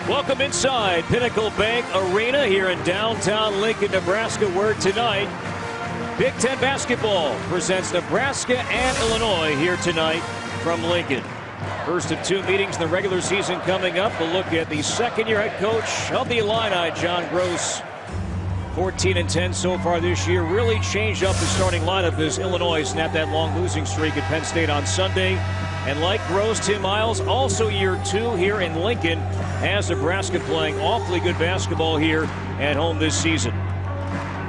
Welcome inside Pinnacle Bank Arena here in downtown Lincoln, Nebraska, where tonight Big Ten basketball presents Nebraska and Illinois here tonight from Lincoln. First of two meetings in the regular season coming up. A look at the second-year head coach of the Illini, John Gross. 14-10 so far this year. Really changed up the starting lineup as Illinois snapped that long losing streak at Penn State on Sunday. And like Gross, Tim Miles, also year two here in Lincoln, as Nebraska playing awfully good basketball here at home this season.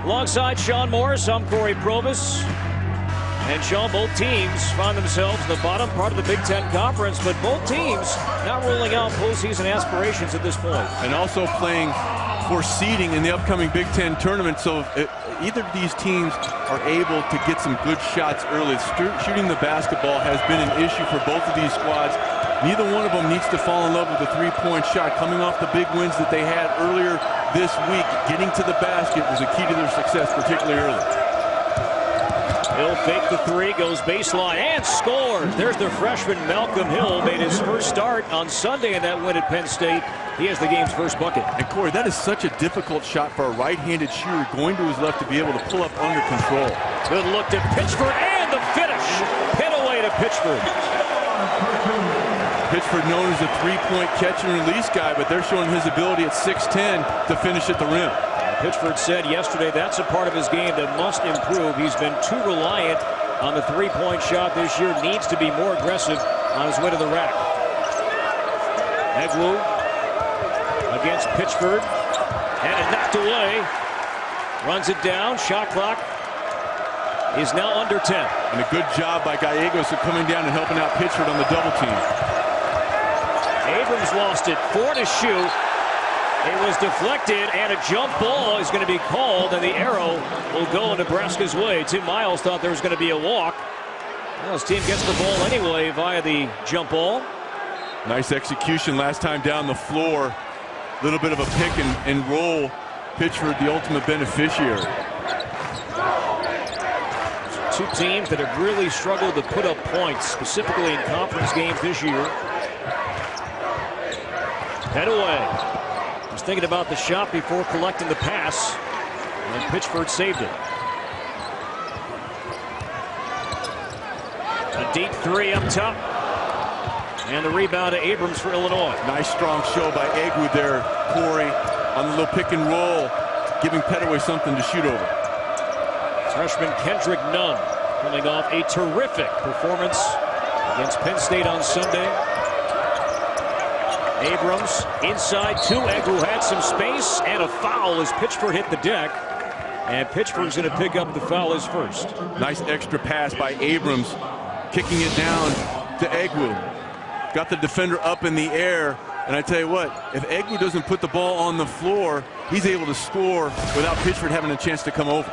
Alongside Sean Morris, I'm Corey Probus. And Sean, both teams find themselves in the bottom part of the Big Ten Conference, but both teams not ruling out postseason aspirations at this point. And also playing for seeding in the upcoming Big Ten tournament. So if either of these teams are able to get some good shots early, shooting the basketball has been an issue for both of these squads. Neither one of them needs to fall in love with the three-point shot. Coming off the big wins that they had earlier this week, getting to the basket was a key to their success, particularly early. He'll fake the three, goes baseline, and scores. There's the freshman Malcolm Hill, made his first start on Sunday in that win at Penn State. He has the game's first bucket. And Corey, that is such a difficult shot for a right-handed shooter going to his left to be able to pull up under control. Good look to Pitchford, and the finish. Pin away to Pitchford. Pitchford known as a three-point catch and release guy, but they're showing his ability at 6'10" to finish at the rim. Pitchford said yesterday that's a part of his game that must improve. He's been too reliant on the three-point shot this year. Needs to be more aggressive on his way to the rack. Egwu against Pitchford, and it knocked away. Runs it down. Shot clock is now under 10. And a good job by Gallegos of coming down and helping out Pitchford on the double team. Abrams lost it. 4 to shoot. It was deflected, and a jump ball is going to be called, and the arrow will go Nebraska's way. Tim Miles thought there was going to be a walk. Well, his team gets the ball anyway via the jump ball. Nice execution last time down the floor. A little bit of a pick and roll. Pitchford, the ultimate beneficiary. Two teams that have really struggled to put up points, specifically in conference games this year. Head away. Was thinking about the shot before collecting the pass, and Pitchford saved it. A deep three up top, and the rebound to Abrams for Illinois. Nice strong show by Egwu there, Corey, on the little pick and roll, giving Petaway something to shoot over. Freshman Kendrick Nunn coming off a terrific performance against Penn State on Sunday. Abrams inside to Egwu, had some space, and a foul as Pitchford hit the deck. And Pitchford's going to pick up the foul his first. Nice extra pass by Abrams, kicking it down to Egwu. Got the defender up in the air. And I tell you what, if Egwu doesn't put the ball on the floor, he's able to score without Pitchford having a chance to come over.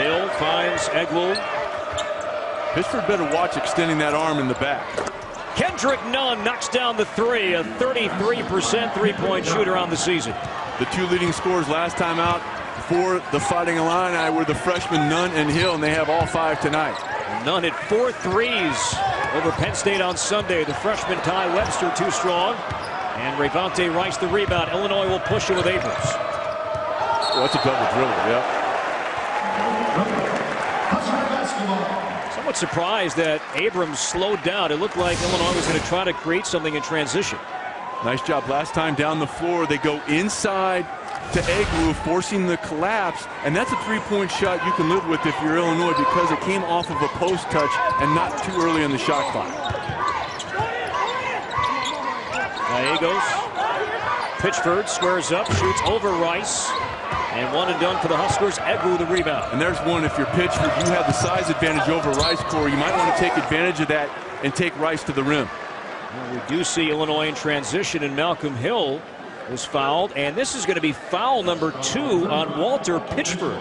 Hill finds Egwu. Pitchford better watch extending that arm in the back. Kendrick Nunn knocks down the three, a 33% three-point shooter on the season. The two leading scorers last time out for the Fighting Illini were the freshmen Nunn and Hill, and they have all 5 tonight. Nunn hit 4 threes over Penn State on Sunday. The freshman Ty Webster too strong, and Rayvonte Rice the rebound. Illinois will push it with Abrams. Well, that's a double dribble, yeah. Somewhat surprised that Abrams slowed down. It looked like Illinois was going to try to create something in transition. Nice job last time down the floor. They go inside to Egwu, forcing the collapse, and that's a three-point shot you can live with if you're Illinois because it came off of a post touch and not too early in the shot clock. Gallegos. Pitchford squares up, shoots over Rice. And one and done for the Huskers. Egwu the rebound. And there's one. If you're Pitchford, you have the size advantage over Rice, Corey. You might want to take advantage of that and take Rice to the rim. Well, we do see Illinois in transition, and Malcolm Hill was fouled. And this is going to be foul number 2 on Walter Pitchford.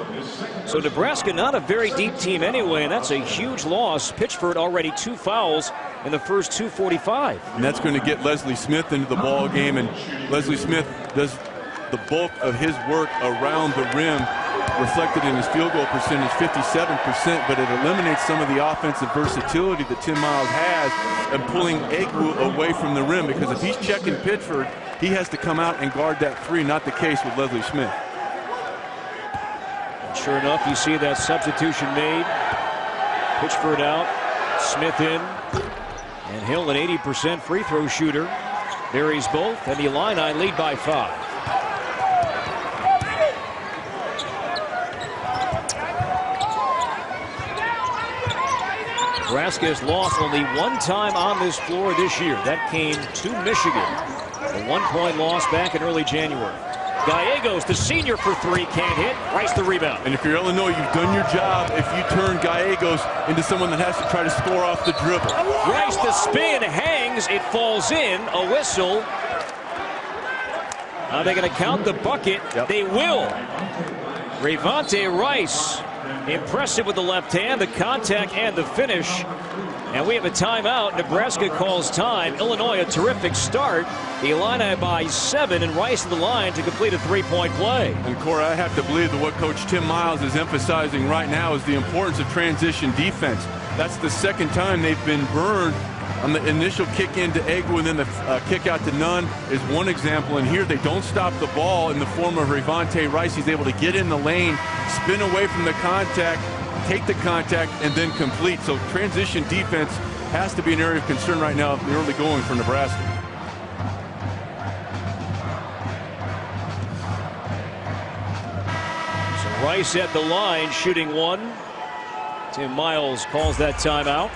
So Nebraska not a very deep team anyway, and that's a huge loss. Pitchford already 2 fouls in the first 2:45. And that's going to get Leslie Smith into the ball game, and Leslie Smith does the bulk of his work around the rim reflected in his field goal percentage, 57%, but it eliminates some of the offensive versatility that Tim Miles has and pulling Egwu away from the rim, because if he's checking Pitchford, he has to come out and guard that three, not the case with Leslie Smith. Sure enough, you see that substitution made. Pitchford out, Smith in, and Hill, an 80% free throw shooter, buries both, and the Illini lead by 5. Nebraska has lost only one time on this floor this year. That came to Michigan. A 1-point loss back in early January. Gallegos, the senior, for three, can't hit. Rice the rebound. And if you're Illinois, you've done your job if you turn Gallegos into someone that has to try to score off the dribble. Rice, the spin, hangs, it falls in, a whistle. Are they going to count the bucket? Yep. They will. Revante Rice, impressive with the left hand, the contact, and the finish. And we have a timeout. Nebraska calls time. Illinois, a terrific start. The Illini by 7, and Rice at the line to complete a 3-point play. And Corey, I have to believe that what Coach Tim Miles is emphasizing right now is the importance of transition defense. That's the second time they've been burned. On the initial kick into Egwu and then the kick out to Nunn is one example. And here they don't stop the ball in the form of Revante Rice. He's able to get in the lane, spin away from the contact, take the contact, and then complete. So transition defense has to be an area of concern right now in the early going for Nebraska. So Rice at the line, shooting one. Tim Miles calls that timeout.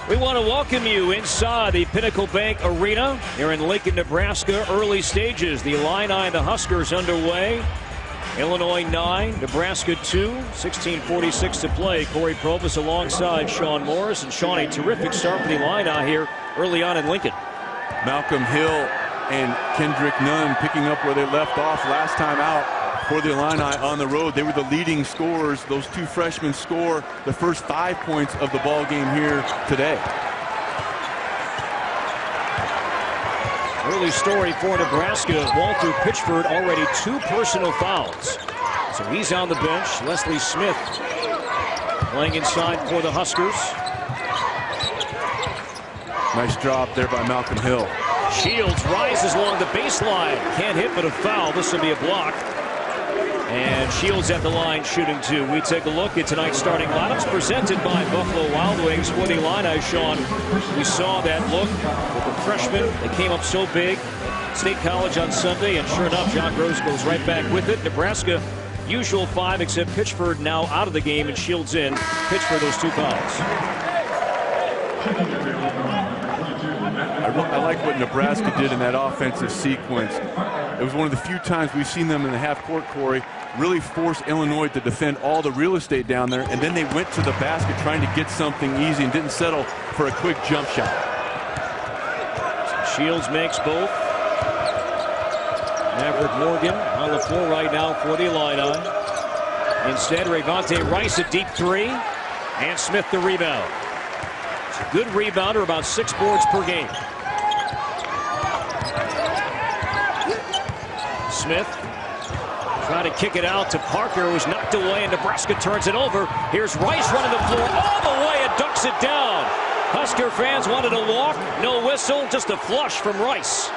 We want to welcome you inside the Pinnacle Bank Arena here in Lincoln, Nebraska. Early stages, the Illini and the Huskers underway. Illinois 9, Nebraska 2, 16:46 to play. Corey Provis alongside Sean Morris. And Sean, a terrific start for the Illini here early on in Lincoln. Malcolm Hill and Kendrick Nunn picking up where they left off last time out for the Illini on the road. They were the leading scorers. Those two freshmen score the first 5 points of the ball game here today. Early story for Nebraska. Walter Pitchford already 2 personal fouls. So he's on the bench. Leslie Smith playing inside for the Huskers. Nice job there by Malcolm Hill. Shields rises along the baseline. Can't hit, but a foul. This will be a block. And Shields at the line shooting 2. We take a look at tonight's starting lineups presented by Buffalo Wild Wings for the Illini. Sean, we saw that look with the freshmen. They came up so big. State College on Sunday, and sure enough, John Gross goes right back with it. Nebraska, usual 5, except Pitchford now out of the game and Shields in. Pitchford, those 2 fouls. I like what Nebraska did in that offensive sequence. It was one of the few times we've seen them in the half court, Corey, really force Illinois to defend all the real estate down there, and then they went to the basket trying to get something easy and didn't settle for a quick jump shot. Shields makes both. Maverick Morgan on the floor right now for the Illini. Instead, Revante Rice a deep 3, and Smith the rebound. It's a good rebounder, about 6 boards per game. Smith trying to kick it out to Parker, who was knocked away, and Nebraska turns it over. Here's Rice running the floor all the way and ducks it down. Husker fans wanted a walk, no whistle, just a flush from Rice.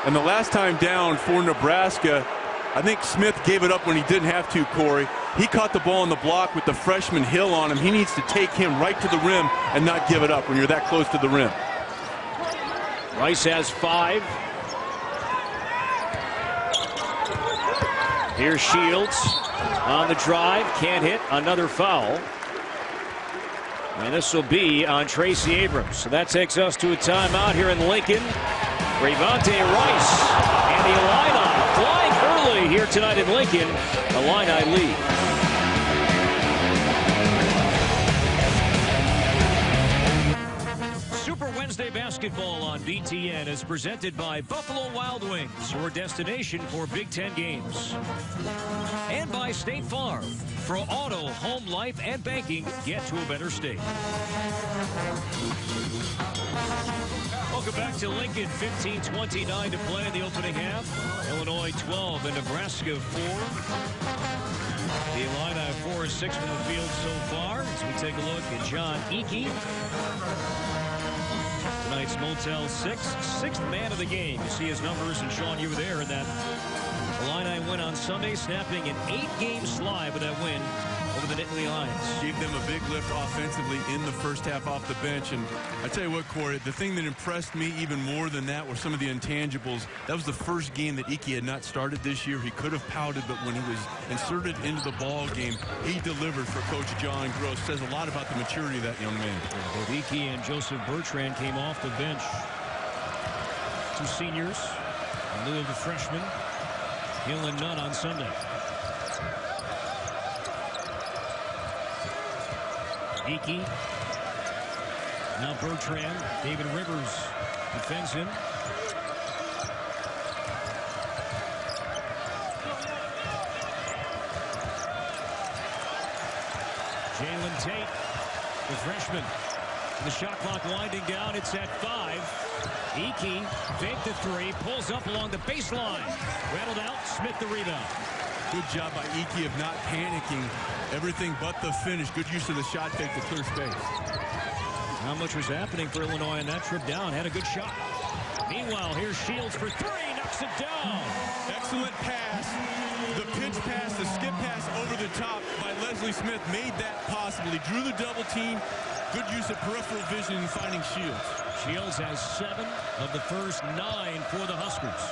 And the last time down for Nebraska, I think Smith gave it up when he didn't have to, Corey. He caught the ball on the block with the freshman Hill on him. He needs to take him right to the rim and not give it up when you're that close to the rim. Rice has 5. Here's Shields on the drive. Can't hit. Another foul. And this will be on Tracy Abrams. So that takes us to a timeout here in Lincoln. Revante Rice and the Illini flying early here tonight in Lincoln. Illini lead. Wednesday basketball on BTN is presented by Buffalo Wild Wings, your destination for Big Ten games. And by State Farm. For auto, home life, and banking, get to a better state. Welcome back to Lincoln. 15:29 to play in the opening half. Illinois 12 and Nebraska 4. The Illini 4 or 6 from the field so far. As we take a look at John Eakey. Tonight's Motel 6, sixth man of the game. You see his numbers, and Sean, you were there in that Illini win on Sunday, snapping an 8-game slide with that win over the Nittany Lions. Gave them a big lift offensively in the first half off the bench. And I tell you what, Corey, the thing that impressed me even more than that were some of the intangibles. That was the first game that Eakey had not started this year. He could have pouted, but when he was inserted into the ball game, he delivered for Coach John Gross. Says a lot about the maturity of that young man. Both Eakey and Joseph Bertrand came off the bench. Two seniors in lieu of the freshman, Hill and Nunn on Sunday. Eakey. Now Bertrand. David Rivers defends him. Jalen Tate, the freshman. The shot clock winding down. It's at 5. Eakey faked the 3. Pulls up along the baseline. Rattled out. Smith the rebound. Good job by Eakey of not panicking. Everything but the finish. Good use of the shot fake to clear space. Not much was happening for Illinois on that trip down. Had a good shot. Meanwhile, here's Shields for 3. Knocks it down. Excellent pass. The pitch pass, the skip pass over the top by Leslie Smith made that possible. He drew the double team. Good use of peripheral vision in finding Shields. Shields has 7 of the first 9 for the Huskers.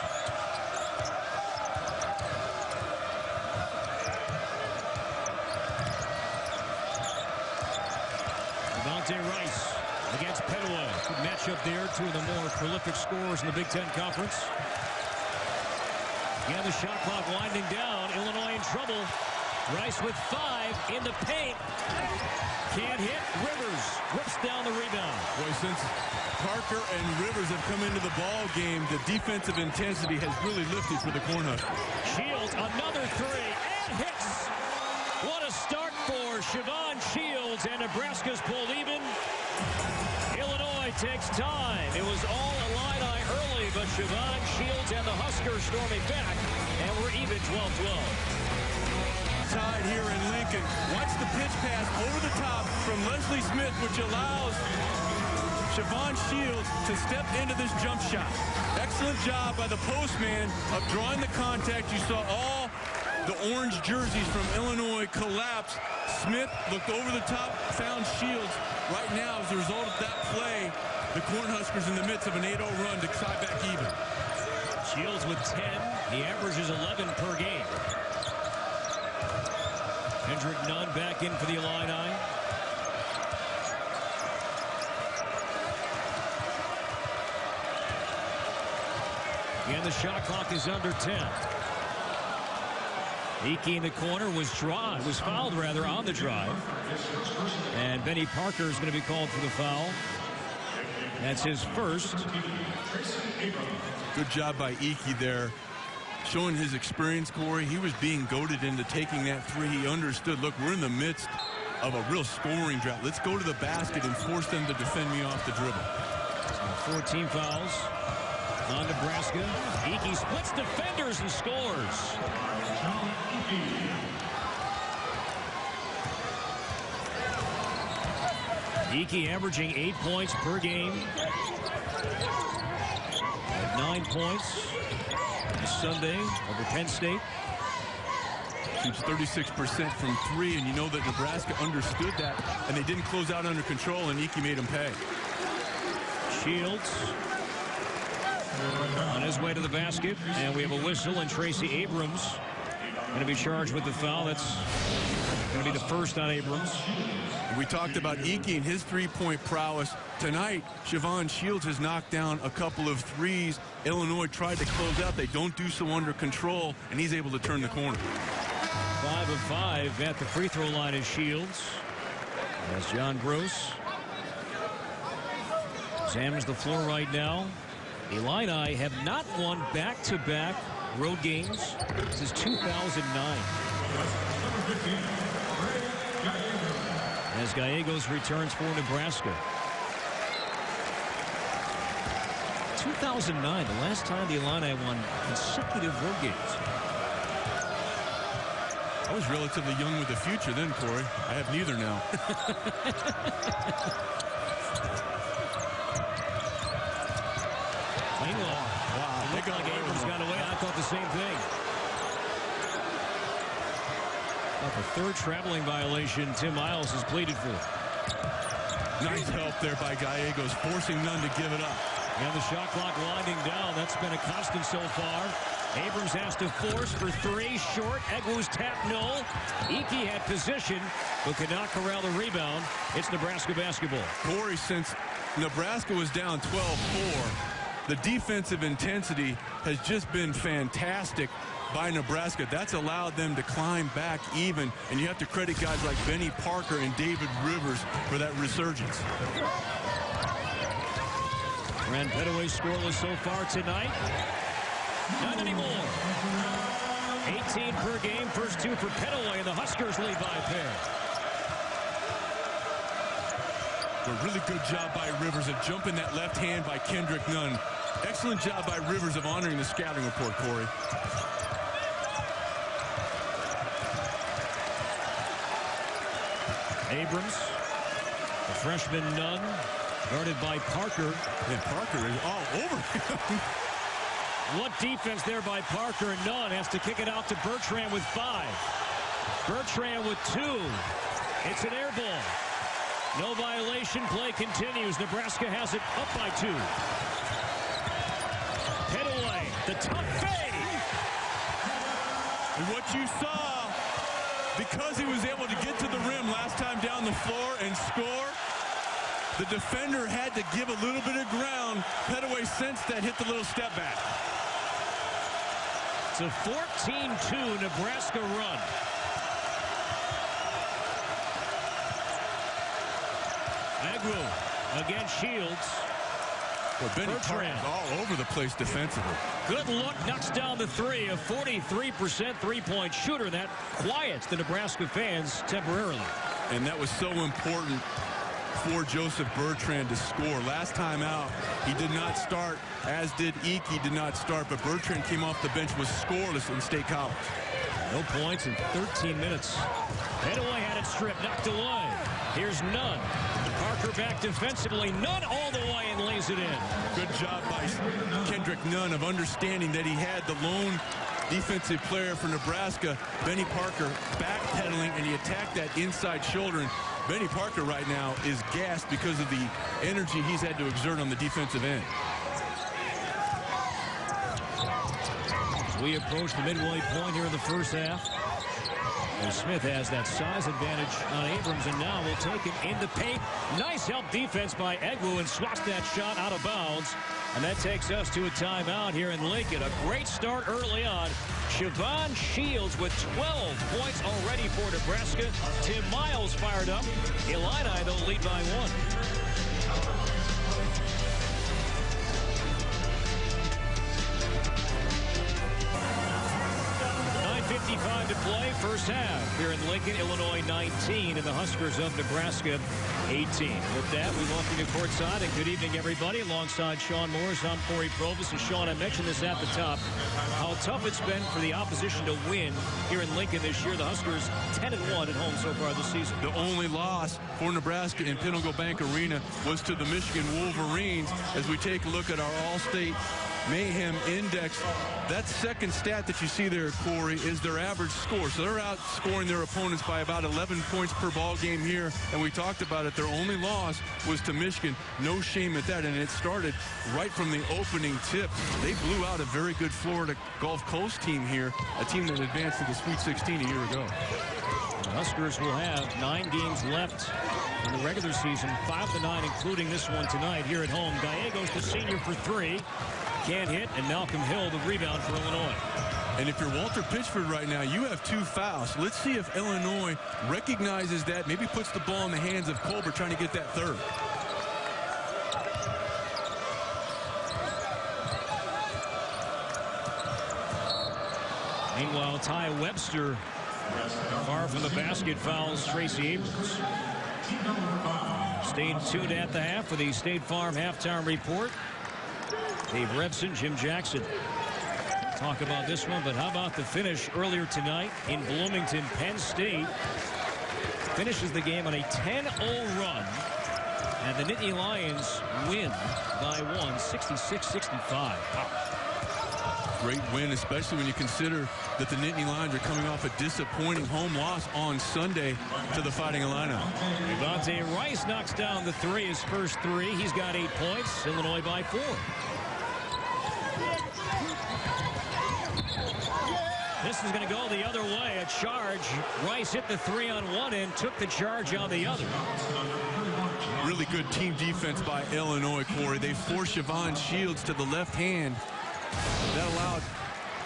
Rice against Petaway. Good matchup there. Two of the more prolific scorers in the Big Ten Conference. Again, the shot clock winding down. Illinois in trouble. Rice with 5 in the paint. Can't hit. Rivers whips down the rebound. Boy, since Parker and Rivers have come into the ball game, the defensive intensity has really lifted for the Cornhuskers. Shields, another 3, and hits. What a start for Siobhan Shields, and Nebraska's pulled even. Illinois takes time. It was all Illini early, but Siobhan Shields and the Huskers storming back, and we're even 12-12. Tied here in Lincoln. Watch the pitch pass over the top from Leslie Smith, which allows Siobhan Shields to step into this jump shot. Excellent job by the postman of drawing the contact. You saw all the orange jerseys from Illinois collapse. Smith looked over the top, found Shields. Right now, as a result of that play, the Cornhuskers in the midst of an 8-0 run to tie back even. Shields with 10. He averages 11 per game. Kendrick Nunn back in for the Illini. And the shot clock is under 10. Eakey in the corner was fouled on the drive. And Benny Parker is going to be called for the foul. That's his first. Good job by Eakey there. Showing his experience, Corey. He was being goaded into taking that 3. He understood, look, we're in the midst of a real scoring drought. Let's go to the basket and force them to defend me off the dribble. 14 fouls on Nebraska. Eakey splits defenders and scores. Eakey averaging 8 points per game. At 9 points this Sunday over Penn State. Shoots 36% from 3, and you know that Nebraska understood that, and they didn't close out under control, and Eakey made them pay. Shields on his way to the basket, and we have a whistle, and Tracy Abrams going to be charged with the foul. That's going to be the first on Abrams. We talked about Eakey and his three-point prowess. Tonight, Siobhan Shields has knocked down a couple of threes. Illinois tried to close out. They don't do so under control, and he's able to turn the corner. 5 of 5 at the free throw line is Shields. As John Gross examines the floor right now. The Illini have not won back-to-back road games since 2009. As Gallegos returns for Nebraska. 2009, the last time the Illini won consecutive road games. I was relatively young with the future then, Corey. I have neither now. Wow. It looked like Abrams got away. I thought the same thing. About the third traveling violation Tim Miles has pleaded for. Nice help there by Gallegos, forcing Nunn to give it up. And the shot clock winding down. That's been a constant so far. Abrams has to force for three. Short. Egwu's tap, no. Iki had position, but could not corral the rebound. It's Nebraska basketball. Corey, since Nebraska was down 12-4, the defensive intensity has just been fantastic by Nebraska. That's allowed them to climb back even, and you have to credit guys like Benny Parker and David Rivers for that resurgence. Ran Petaway scoreless so far tonight. Not anymore. 18 per game, first two for Petaway, and the Huskers lead by a pair. A really good job by Rivers of jumping that left hand by Kendrick Nunn. Excellent job by Rivers of honoring the scouting report, Corey. Abrams, the freshman Nunn, guarded by Parker. And Parker is all over him. What defense there by Parker. Nunn has to kick it out to Bertrand with 5. Bertrand with 2. It's an air ball. No violation. Play continues. Nebraska has it up by 2. Petaway, the tough fade. And what you saw, because he was able to get to the rim last time down the floor and score, the defender had to give a little bit of ground. Petaway sensed that, hit the little step back. It's a 14-2 Nebraska run. Egwu against Shields. Well, Benny Parker's all over the place defensively. Good look, knocks down the 3. A 43% three-point shooter. That quiets the Nebraska fans temporarily. And that was so important for Joseph Bertrand to score. Last time out, he did not start, as did Iki did not start, but Bertrand came off the bench, was scoreless in State College. No points in 13 minutes. Petaway had it stripped, knocked away. Here's Nunn. Parker back defensively. Nunn all the way and lays it in. Good job by Kendrick Nunn of understanding that he had the lone defensive player for Nebraska, Benny Parker, backpedaling, and he attacked that inside shoulder. And Benny Parker right now is gassed because of the energy he's had to exert on the defensive end. As we approach the midway point here in the first half, Smith has that size advantage on Abrams, and now will take it in the paint. Nice help defense by Egwu, and swats that shot out of bounds. And that takes us to a timeout here in Lincoln. A great start early on. Siobhan Shields with 12 points already for Nebraska. Tim Miles fired up. Illini, though, lead by 1. 9:55 to play, first half here in Lincoln. Illinois 19 and the Huskers of Nebraska 18. With that, we welcome you courtside, and good evening, everybody. Alongside Sean Morris, I'm Corey Provis. And Sean, I mentioned this at the top, how tough it's been for the opposition to win here in Lincoln this year. The Huskers 10-1 at home so far this season. The only loss for Nebraska in Pinnacle Bank Arena was to the Michigan Wolverines. As we take a look at our All-State Mayhem Index, that second stat that you see there, Corey, is their average score. So they're outscoring their opponents by about 11 points per ball game here. And we talked about it. Their only loss was to Michigan. No shame at that. And it started right from the opening tip. They blew out a very good Florida Gulf Coast team here, a team that advanced to the Sweet 16 a year ago. The Huskers will have 9 games left in the regular season, 5 of the 9, including this one tonight here at home. Gallegos, the senior, for 3. Can't hit, and Malcolm Hill, the rebound for Illinois. And if you're Walter Pitchford right now, you have 2 fouls. Let's see if Illinois recognizes that, maybe puts the ball in the hands of Colbert trying to get that third. Meanwhile, Ty Webster, far from the basket, fouls Tracy Abrams. Stayed tuned at the half for the State Farm halftime report. Dave Revson, Jim Jackson. Talk about this one, but how about the finish earlier tonight in Bloomington? Penn State finishes the game on a 10-0 run, and the Nittany Lions win by 1, 66-65. Wow. Great win, especially when you consider that the Nittany Lions are coming off a disappointing home loss on Sunday to the Fighting Illini. Devontae Rice knocks down the three, his first three. He's got 8 points. Illinois by 4. This is going to go the other way. A charge. Rice hit the 3 on one end, took the charge on the other. Really good team defense by Illinois, Corey. They forced Siobhan Shields to the left hand. That allowed,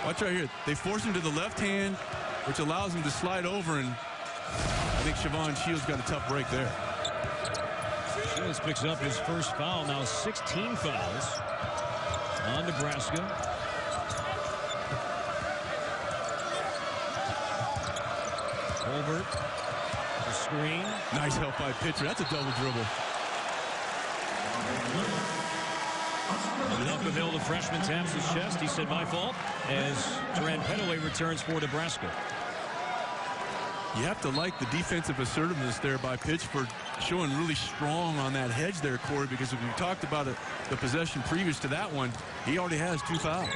watch right here, they force him to the left hand, which allows him to slide over, and I think Siobhan Shields got a tough break there. Shields picks up his first foul, now 16 fouls on Nebraska. Colbert, the screen. Nice help by Pitcher. That's a double dribble. Malcolm Hill, the freshman, taps his chest. He said, my fault, as Durant Petaway returns for Nebraska. You have to like the defensive assertiveness there by Pittsburgh, showing really strong on that hedge there, Corey, because if we talked about it, the possession previous to that one, he already has 2 fouls.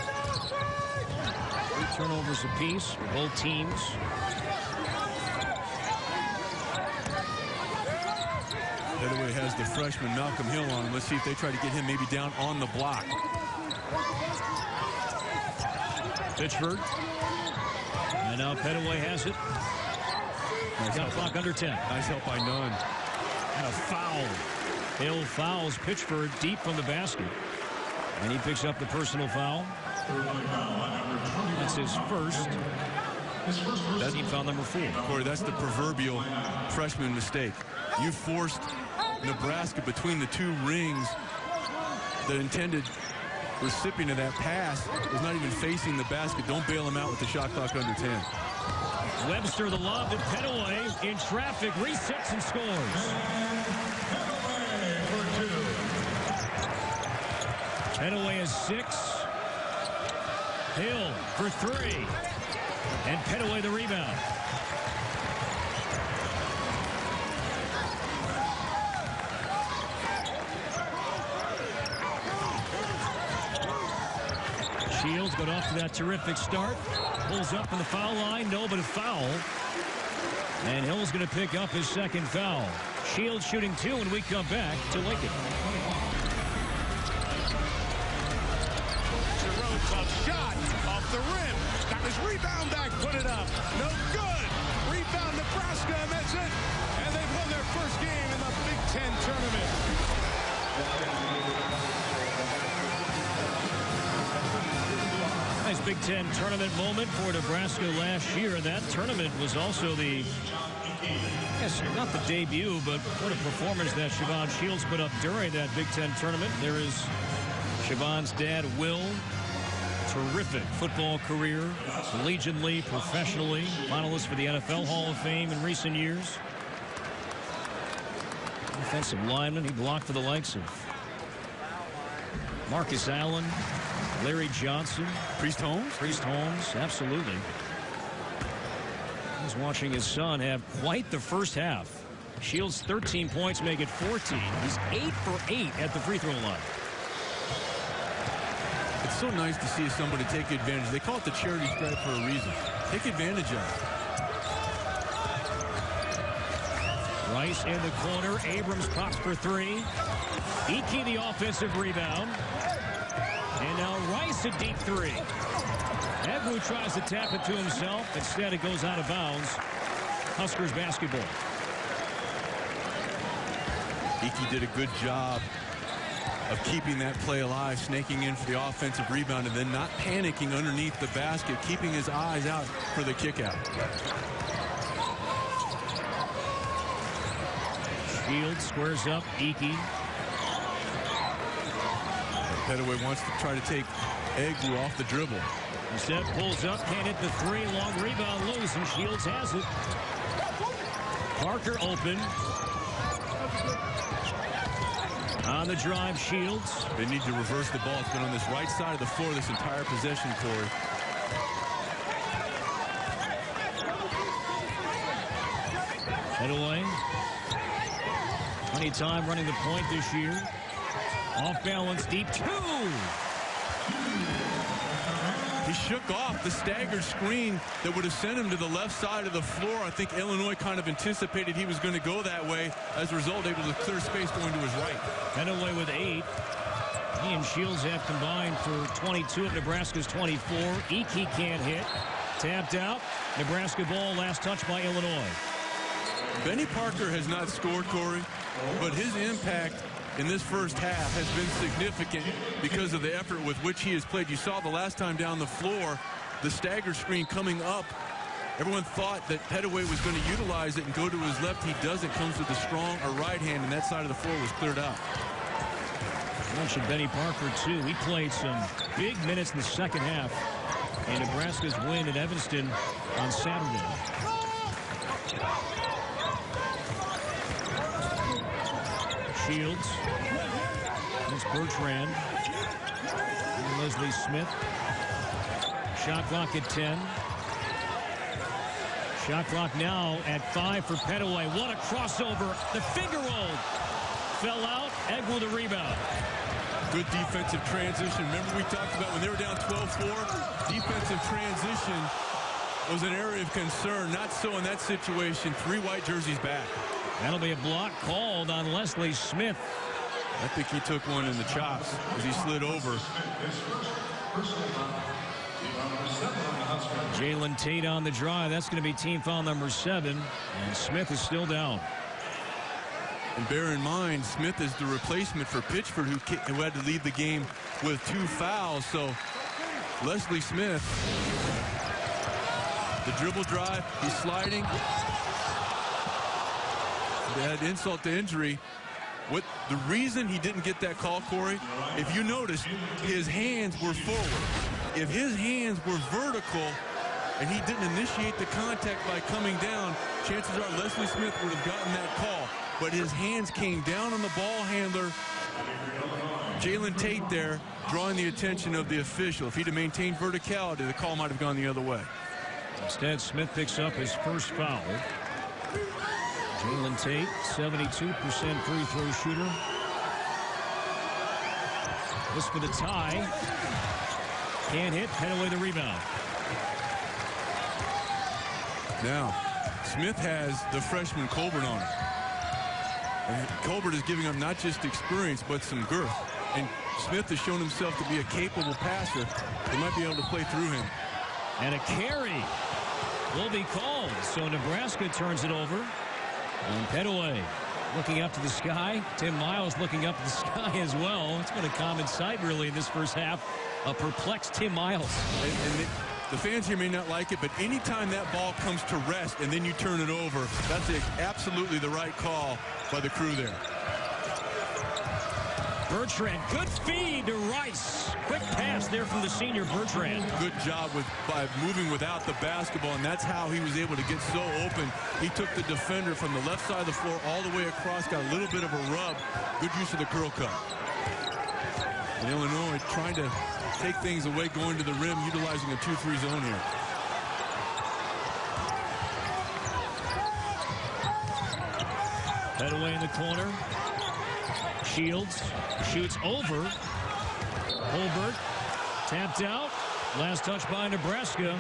3 turnovers apiece for both teams. Petaway has the freshman Malcolm Hill on him. Let's see if they try to get him maybe down on the block. Pittsburgh. And now Petaway has it. He's got a clock under 10. Nice help by Nunn. And a foul. Hill fouls Pittsburgh deep from the basket. And he picks up the personal foul. That's his first. That's team foul number 4. Corey, that's the proverbial freshman mistake. You forced Nebraska between the 2 rings. The intended recipient of that pass was not even facing the basket. Don't bail him out with the shot clock under 10. Webster, the lob to Petaway in traffic, resets and scores. Petaway is 6. Hill for 3. And Petaway the rebound. Shields got off to that terrific start. Pulls up on the foul line. No, but a foul. And Hill's going to pick up his second foul. Shields shooting 2 when we come back to Lincoln. Jerome, tough shot off the rim. Got his rebound back, put it up. No good. Rebound Nebraska, and that's it. And they've won their first game in the Big Ten tournament. Nice Big Ten tournament moment for Nebraska last year. And that tournament was also the, yes, not the debut, but what a performance that Siobhan Shields put up during that Big Ten tournament. There is Siobhan's dad, Will. Terrific football career, collegiately, professionally, finalist for the NFL Hall of Fame in recent years. Offensive lineman, he blocked for the likes of Marcus Allen, Larry Johnson. Priest Holmes? Priest Holmes, absolutely. He's watching his son have quite the first half. Shields 13 points, make it 14. He's 8 for 8 at the free throw line. It's so nice to see somebody take advantage. They call it the charity stripe for a reason. Take advantage of it. Rice in the corner. Abrams pops for 3. Ike the offensive rebound. And now Rice a deep 3. Egwu tries to tap it to himself. Instead, it goes out of bounds. Huskers basketball. Ike did a good job of keeping that play alive, snaking in for the offensive rebound, and then not panicking underneath the basket, keeping his eyes out for the kick out. Shields squares up. Ike. Petaway wants to try to take Egwu off the dribble. Instead, pulls up, can't hit the 3. Long rebound loose, and Shields has it. Parker open. On the drive, Shields. They need to reverse the ball. It's been on this right side of the floor this entire possession, Corey. Head away. Plenty of time running the point this year. Off balance, deep two. He shook off the staggered screen that would have sent him to the left side of the floor. I think Illinois kind of anticipated he was going to go that way. As a result, able to clear space going to his right. Head away with 8. He and Shields have combined for 22 of Nebraska's 24. Iki can't hit. Tapped out. Nebraska ball, last touch by Illinois. Benny Parker has not scored, Corey, but his impact in this first half has been significant because of the effort with which he has played. You saw the last time down the floor, the stagger screen coming up. Everyone thought that Pettaway was going to utilize it and go to his left. He doesn't. Comes with a strong right hand, and that side of the floor was cleared out. Mentioned Benny Parker, too. He played some big minutes in the second half in Nebraska's win at Evanston on Saturday. Shields. It's Bertrand. And Leslie Smith. Shot clock at 10. Shot clock now at 5 for Pettaway. What a crossover. The finger roll. Fell out. Egg with a rebound. Good defensive transition. Remember we talked about when they were down 12-4, defensive transition was an area of concern. Not so in that situation. 3 white jerseys back. That'll be a block called on Leslie Smith. I think he took one in the chops as he slid over. Jalen Tate on the drive. That's going to be team foul number 7. And Smith is still down. And bear in mind, Smith is the replacement for Pitchford, who had to leave the game with 2 fouls. So Leslie Smith, the dribble drive, he's sliding. They had insult to injury. The reason he didn't get that call, Corey, if you notice, his hands were forward. If his hands were vertical and he didn't initiate the contact by coming down, chances are Leslie Smith would have gotten that call. But his hands came down on the ball handler, Jalen Tate there, drawing the attention of the official. If he'd have maintained verticality, the call might have gone the other way. Instead, Smith picks up his first foul. Jalen Tate, 72% free throw shooter. This for the tie. Can't hit. Pettaway the rebound. Now, Smith has the freshman Colbert on him. And Colbert is giving up not just experience, but some girth. And Smith has shown himself to be a capable passer. They might be able to play through him. And a carry will be called. So Nebraska turns it over. And Pettaway looking up to the sky. Tim Miles looking up to the sky as well. It's been a common sight, really, in this first half. A perplexed Tim Miles. And the fans here may not like it, but anytime that ball comes to rest and then you turn it over, that's absolutely the right call by the crew there. Bertrand, good feed to Rice. Quick pass there from the senior Bertrand. Good job by moving without the basketball, and that's how he was able to get so open. He took the defender from the left side of the floor all the way across, got a little bit of a rub. Good use of the curl cut. And Illinois trying to take things away, going to the rim, utilizing a 2-3 zone here. Pettaway in the corner. Shields shoots over. Holbert tapped out. Last touch by Nebraska.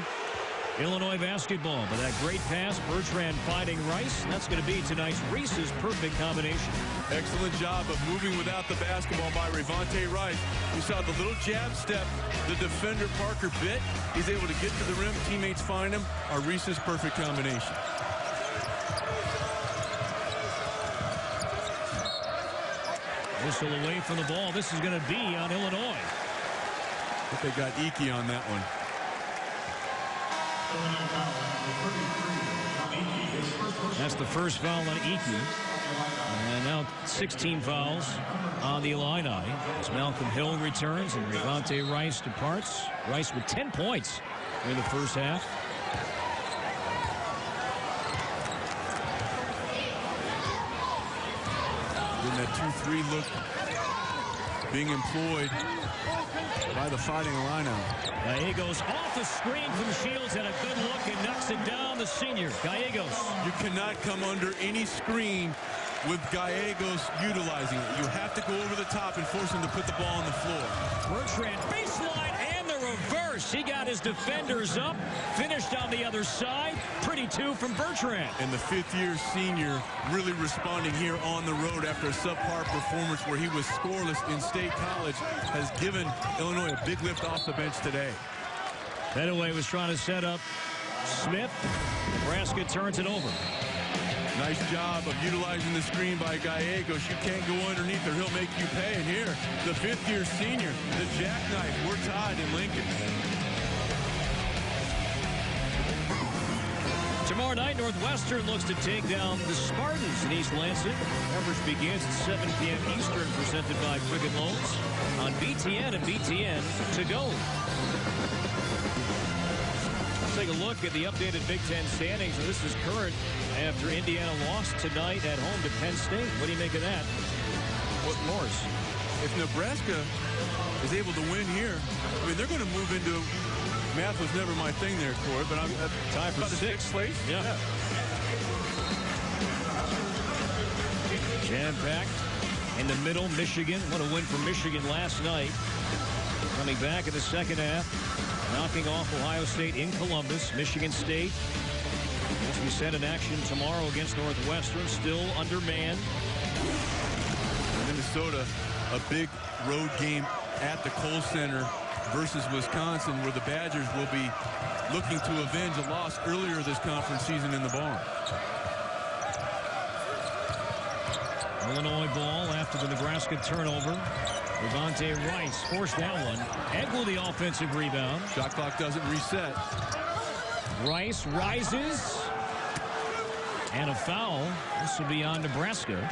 Illinois basketball. But that great pass, Bertrand finding Rice. That's going to be tonight's Reese's perfect combination. Excellent job of moving without the basketball by Revonte Rice. You saw the little jab step the defender Parker bit. He's able to get to the rim. Teammates find him. Our Reese's perfect combination. Whistle away from the ball. This is going to be on Illinois. I think they got Iki on that one. That's the first foul on Iki. And now 16 fouls on the Illini as Malcolm Hill returns and Revonte Rice departs. Rice with 10 points in the first half. Then that 2-3 look being employed by the Fighting Illini. Gallegos off the screen from Shields and a good look and knocks it down, the senior. Gallegos. You cannot come under any screen with Gallegos utilizing it. You have to go over the top and force him to put the ball on the floor. Bertrand, baseline, and the reverse. He got his defenders up, finished on the other side. Pretty two from Bertrand. And the fifth-year senior really responding here on the road after a subpar performance where he was scoreless in State College has given Illinois a big lift off the bench today. Petaway was trying to set up Smith. Nebraska turns it over. Nice job of utilizing the screen by Gallegos. You can't go underneath or he'll make you pay. And here, the fifth-year senior, the jackknife. We're tied in Lincoln. Tomorrow night, Northwestern looks to take down the Spartans in East Lansing. Coverage begins at 7 p.m. Eastern, presented by Quicken Loans on BTN and BTN to go. Let's take a look at the updated Big Ten standings. And this is current after Indiana lost tonight at home to Penn State. What do you make of that? What Morris? If Nebraska is able to win here, I mean, they're going to move into math was never my thing there, Corey, but I'm time for sixth place. Yeah. Jam-packed in the middle, Michigan. What a win for Michigan last night. Coming back in the second half, knocking off Ohio State in Columbus. Michigan State, as we said, in action tomorrow against Northwestern, still undermanned. Minnesota, a big road game at the Kohl Center versus Wisconsin, where the Badgers will be looking to avenge a loss earlier this conference season in the barn. Illinois ball after the Nebraska turnover. Devontae Rice forced that one. Eggle the offensive rebound. Shot clock doesn't reset. Rice rises. And a foul. This will be on Nebraska.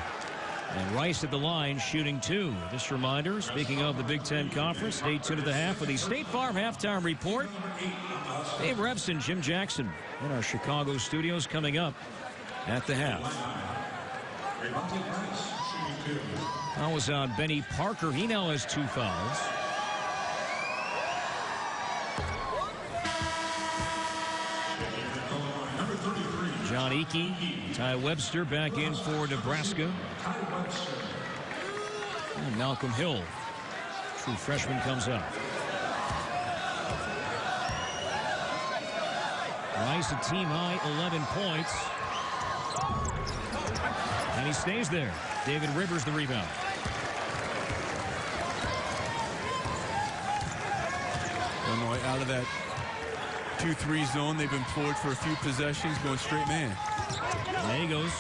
And Rice at the line shooting two. This reminder, speaking of the Big Ten Conference, stay tuned to the half of the State Farm Halftime Report. Dave Revson, Jim Jackson in our Chicago studios coming up at the half. That was on Benny Parker. He now has 2 fouls. John Eakey, Ty Webster back in for Nebraska. And Malcolm Hill, true freshman, comes out. Rice a team high 11 points. And he stays there. David Rivers the rebound. Illinois out of that 2-3 zone they've employed for a few possessions, going straight man. Gallegos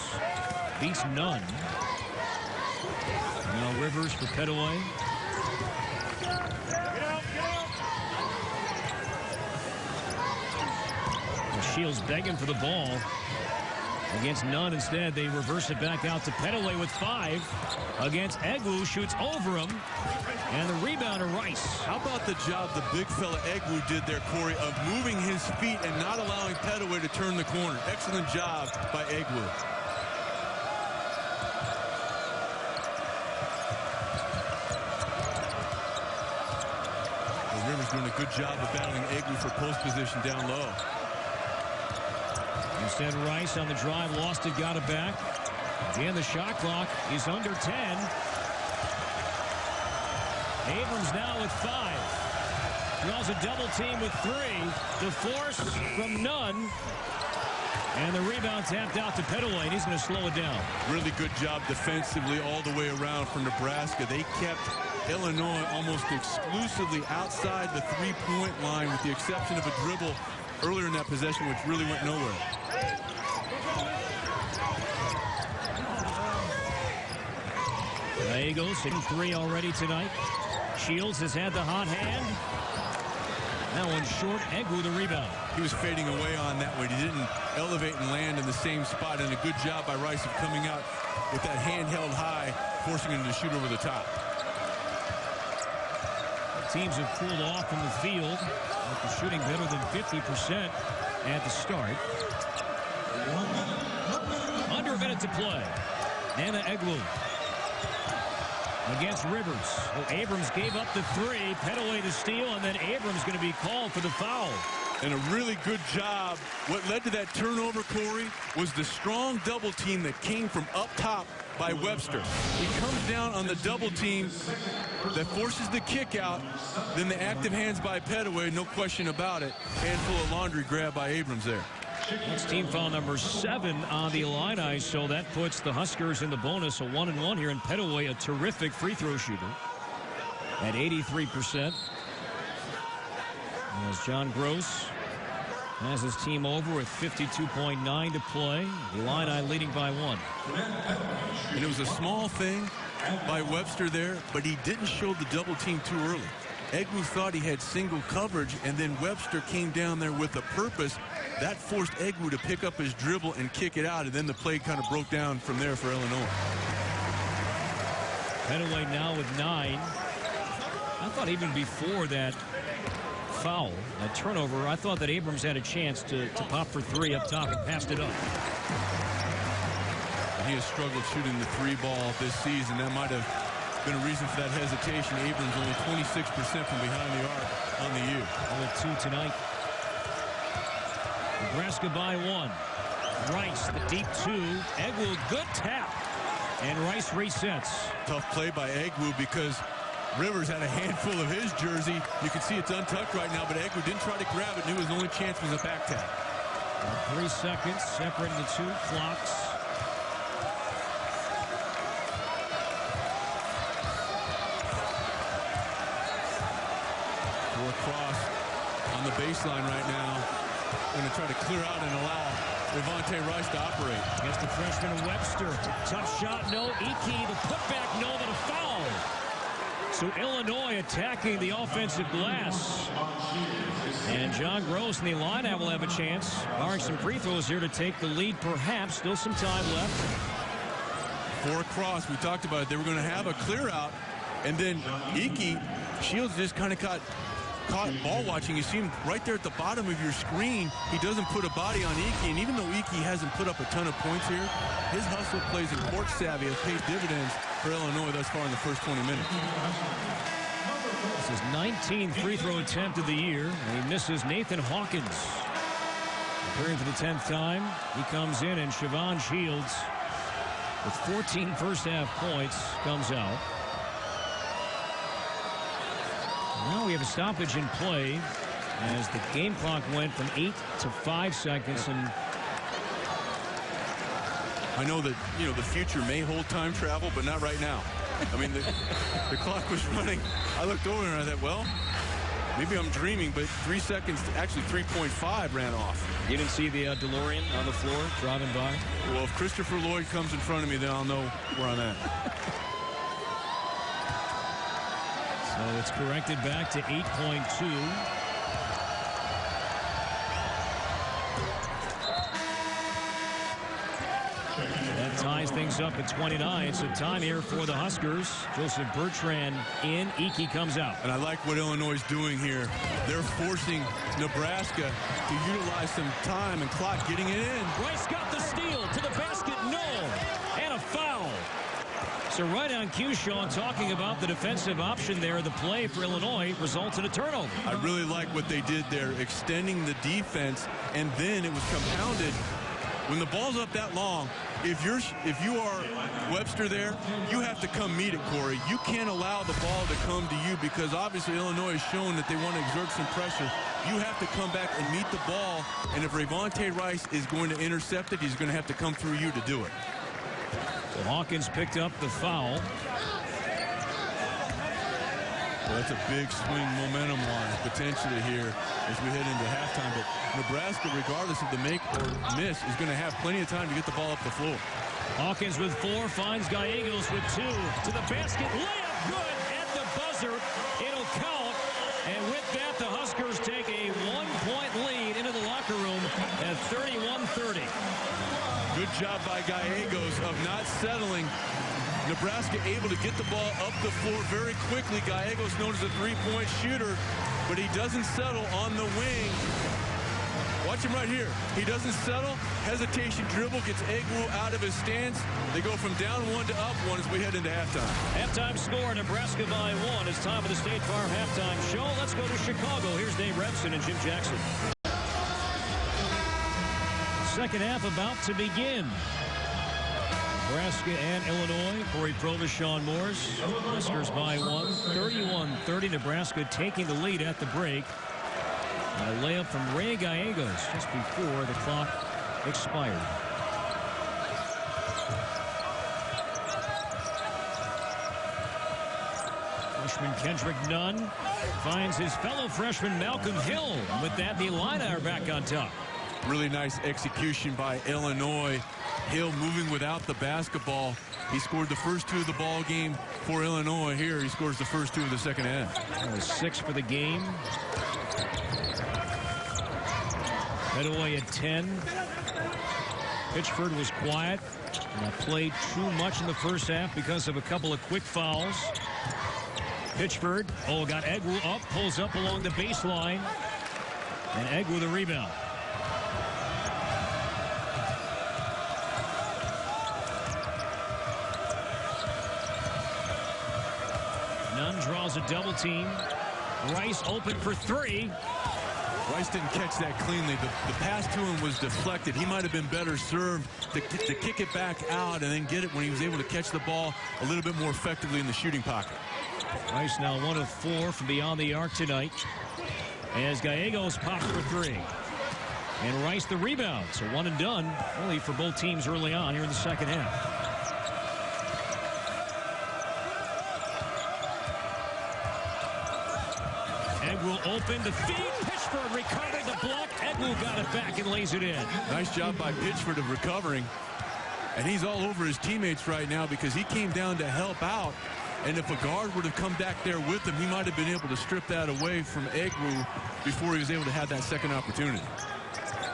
beats none. Now Rivers for Petaway. Shields begging for the ball against none. Instead, they reverse it back out to Petaway with 5 against Egwu. Shoots over him. And the rebound to Rice. How about the job the big fella Egwu did there, Corey, of moving his feet and not allowing Petaway to turn the corner. Excellent job by Egwu. Rivers doing a good job of battling Egwu for post position down low. Instead, Rice on the drive, lost it, got it back. Again, the shot clock is under 10. Abrams now with 5. Draws a double team with 3. The force from none. And the rebound tapped out to Petaway, and he's going to slow it down. Really good job defensively all the way around for Nebraska. They kept Illinois almost exclusively outside the three-point line, with the exception of a dribble earlier in that possession, which really went nowhere. Gallegos hitting 3 already tonight. Shields has had the hot hand. That one short. Egwu the rebound. He was fading away on that one. He didn't elevate and land in the same spot, and a good job by Rice of coming out with that hand held high, forcing him to shoot over the top. Teams have cooled off from the field after shooting better than 50% at the start. Under a minute to play. Anna Egwu. against Rivers. Well, Abrams gave up the 3, Pettaway the steal, and then Abrams going to be called for the foul. And a really good job. What led to that turnover, Corey, was the strong double team that came from up top by Webster. He comes down on the double team that forces the kick out. Then the active hands by Pettaway, no question about it. Handful of laundry grab by Abrams there. That's team foul number 7 on the Illini, so that puts the Huskers in the bonus, a 1-and-1 here. And Pettaway, a terrific free throw shooter at 83%. As John Gross has his team over with 52.9 to play. The Illini leading by 1. And it was a small thing by Webster there, but he didn't show the double team too early. Egwu thought he had single coverage, and then Webster came down there with a purpose. That forced Egwu to pick up his dribble and kick it out, and then the play kind of broke down from there for Illinois. Pettaway now with 9. I thought even before that foul, that turnover, I thought that Abrams had a chance to pop for 3 up top and passed it up. He has struggled shooting the 3 ball this season. That might have been a reason for that hesitation. Abrams only 26% from behind the arc on the year. With 2 tonight. Nebraska by 1. Rice, the deep 2. Egwu, good tap. And Rice resets. Tough play by Egwu because Rivers had a handful of his jersey. You can see it's untucked right now, but Egwu didn't try to grab it. Knew his only chance was a back tap. 3 seconds separating the 2 clocks. Cross on the baseline right now. Going to try to clear out and allow Devontae Rice to operate. Against the freshman Webster. Tough shot, no. Iki, the putback, no, but a foul. So Illinois attacking the offensive glass. And John Gross and the Illini will have a chance, barring some free throws here, to take the lead perhaps. Still some time left. For a cross, we talked about it. They were going to have a clear out, and then Iki, Shields just kind of caught ball watching. You see him right there at the bottom of your screen. He doesn't put a body on Iki, and even though Iki hasn't put up a ton of points here, his hustle plays and court savvy has paid dividends for Illinois thus far in the first 20 minutes. This is 19th free throw attempt of the year, and he misses. Nathan Hawkins appearing for the 10th time. He comes in, and Siobhan Shields with 14 first half points comes out. Now we have a stoppage in play as the game clock went from 8 to 5 seconds. And I know that, the future may hold time travel, but not right now. I mean, the clock was running. I looked over and I thought, well, maybe I'm dreaming, but 3 seconds, actually 3.5 ran off. You didn't see the DeLorean on the floor driving by? Well, if Christopher Lloyd comes in front of me, then I'll know where I'm at. So it's corrected back to 8.2. That ties things up at 29. So time here for the Huskers. Joseph Bertrand in. Iki comes out. And I like what Illinois is doing here. They're forcing Nebraska to utilize some time and clock getting it in. Rice got the steal to the basket. No. And a foul. So right on cue, Sean, talking about the defensive option there. The play for Illinois results in a turnover. I really like what they did there, extending the defense, and then it was compounded. When the ball's up that long, if you are Webster there, you have to come meet it, Corey. You can't allow the ball to come to you because obviously Illinois has shown that they want to exert some pressure. You have to come back and meet the ball, and if Devontae Rice is going to intercept it, he's going to have to come through you to do it. So Hawkins picked up the foul. Well, that's a big swing momentum-wise potentially here as we head into halftime. But Nebraska, regardless of the make or miss, is going to have plenty of time to get the ball up the floor. Hawkins with 4, finds Gallegos with 2. To the basket, layup good at the buzzer. It'll count. And with that, the Huskers take a 1-point lead into the locker room at 31-30. Good job by Gallegos of not settling. Nebraska able to get the ball up the floor very quickly. Gallegos known as a three-point shooter, but he doesn't settle on the wing. Watch him right here. He doesn't settle. Hesitation dribble, gets Egwu out of his stance. They go from down 1 to up 1 as we head into halftime. Halftime score, Nebraska by 1. It's time for the State Farm halftime show. Let's go to Chicago. Here's Dave Revson and Jim Jackson. Second half about to begin. Nebraska and Illinois. Corey Provis, Sean Morris. Huskers by 1. 31-30. Nebraska taking the lead at the break. A layup from Ray Gallegos just before the clock expired. Freshman Kendrick Nunn finds his fellow freshman Malcolm Hill. With that, the Illini are back on top. Really nice execution by Illinois. Hill moving without the basketball. He scored the first 2 of the ball game for Illinois. Here he scores the first 2 of the second half. That was 6 for the game. Headaway at 10. Pitchford was quiet. And played too much in the first half because of a couple of quick fouls. Pitchford, got Egwu up, pulls up along the baseline. And Egwu the rebound. Nunn draws a double team. Rice open for 3. Rice didn't catch that cleanly. The pass to him was deflected. He might have been better served to kick it back out and then get it when he was able to catch the ball a little bit more effectively in the shooting pocket. Rice now 1 of 4 from beyond the arc tonight. As Gallegos pops for 3. And Rice the rebound. So 1 and done only for both teams early on here in the second half. Egwu open to feed. Pitchford recovered the block. Egwu got it back and lays it in. Nice job by Pitchford of recovering. And he's all over his teammates right now because he came down to help out. And if a guard would have come back there with him, he might have been able to strip that away from Egwu before he was able to have that second opportunity.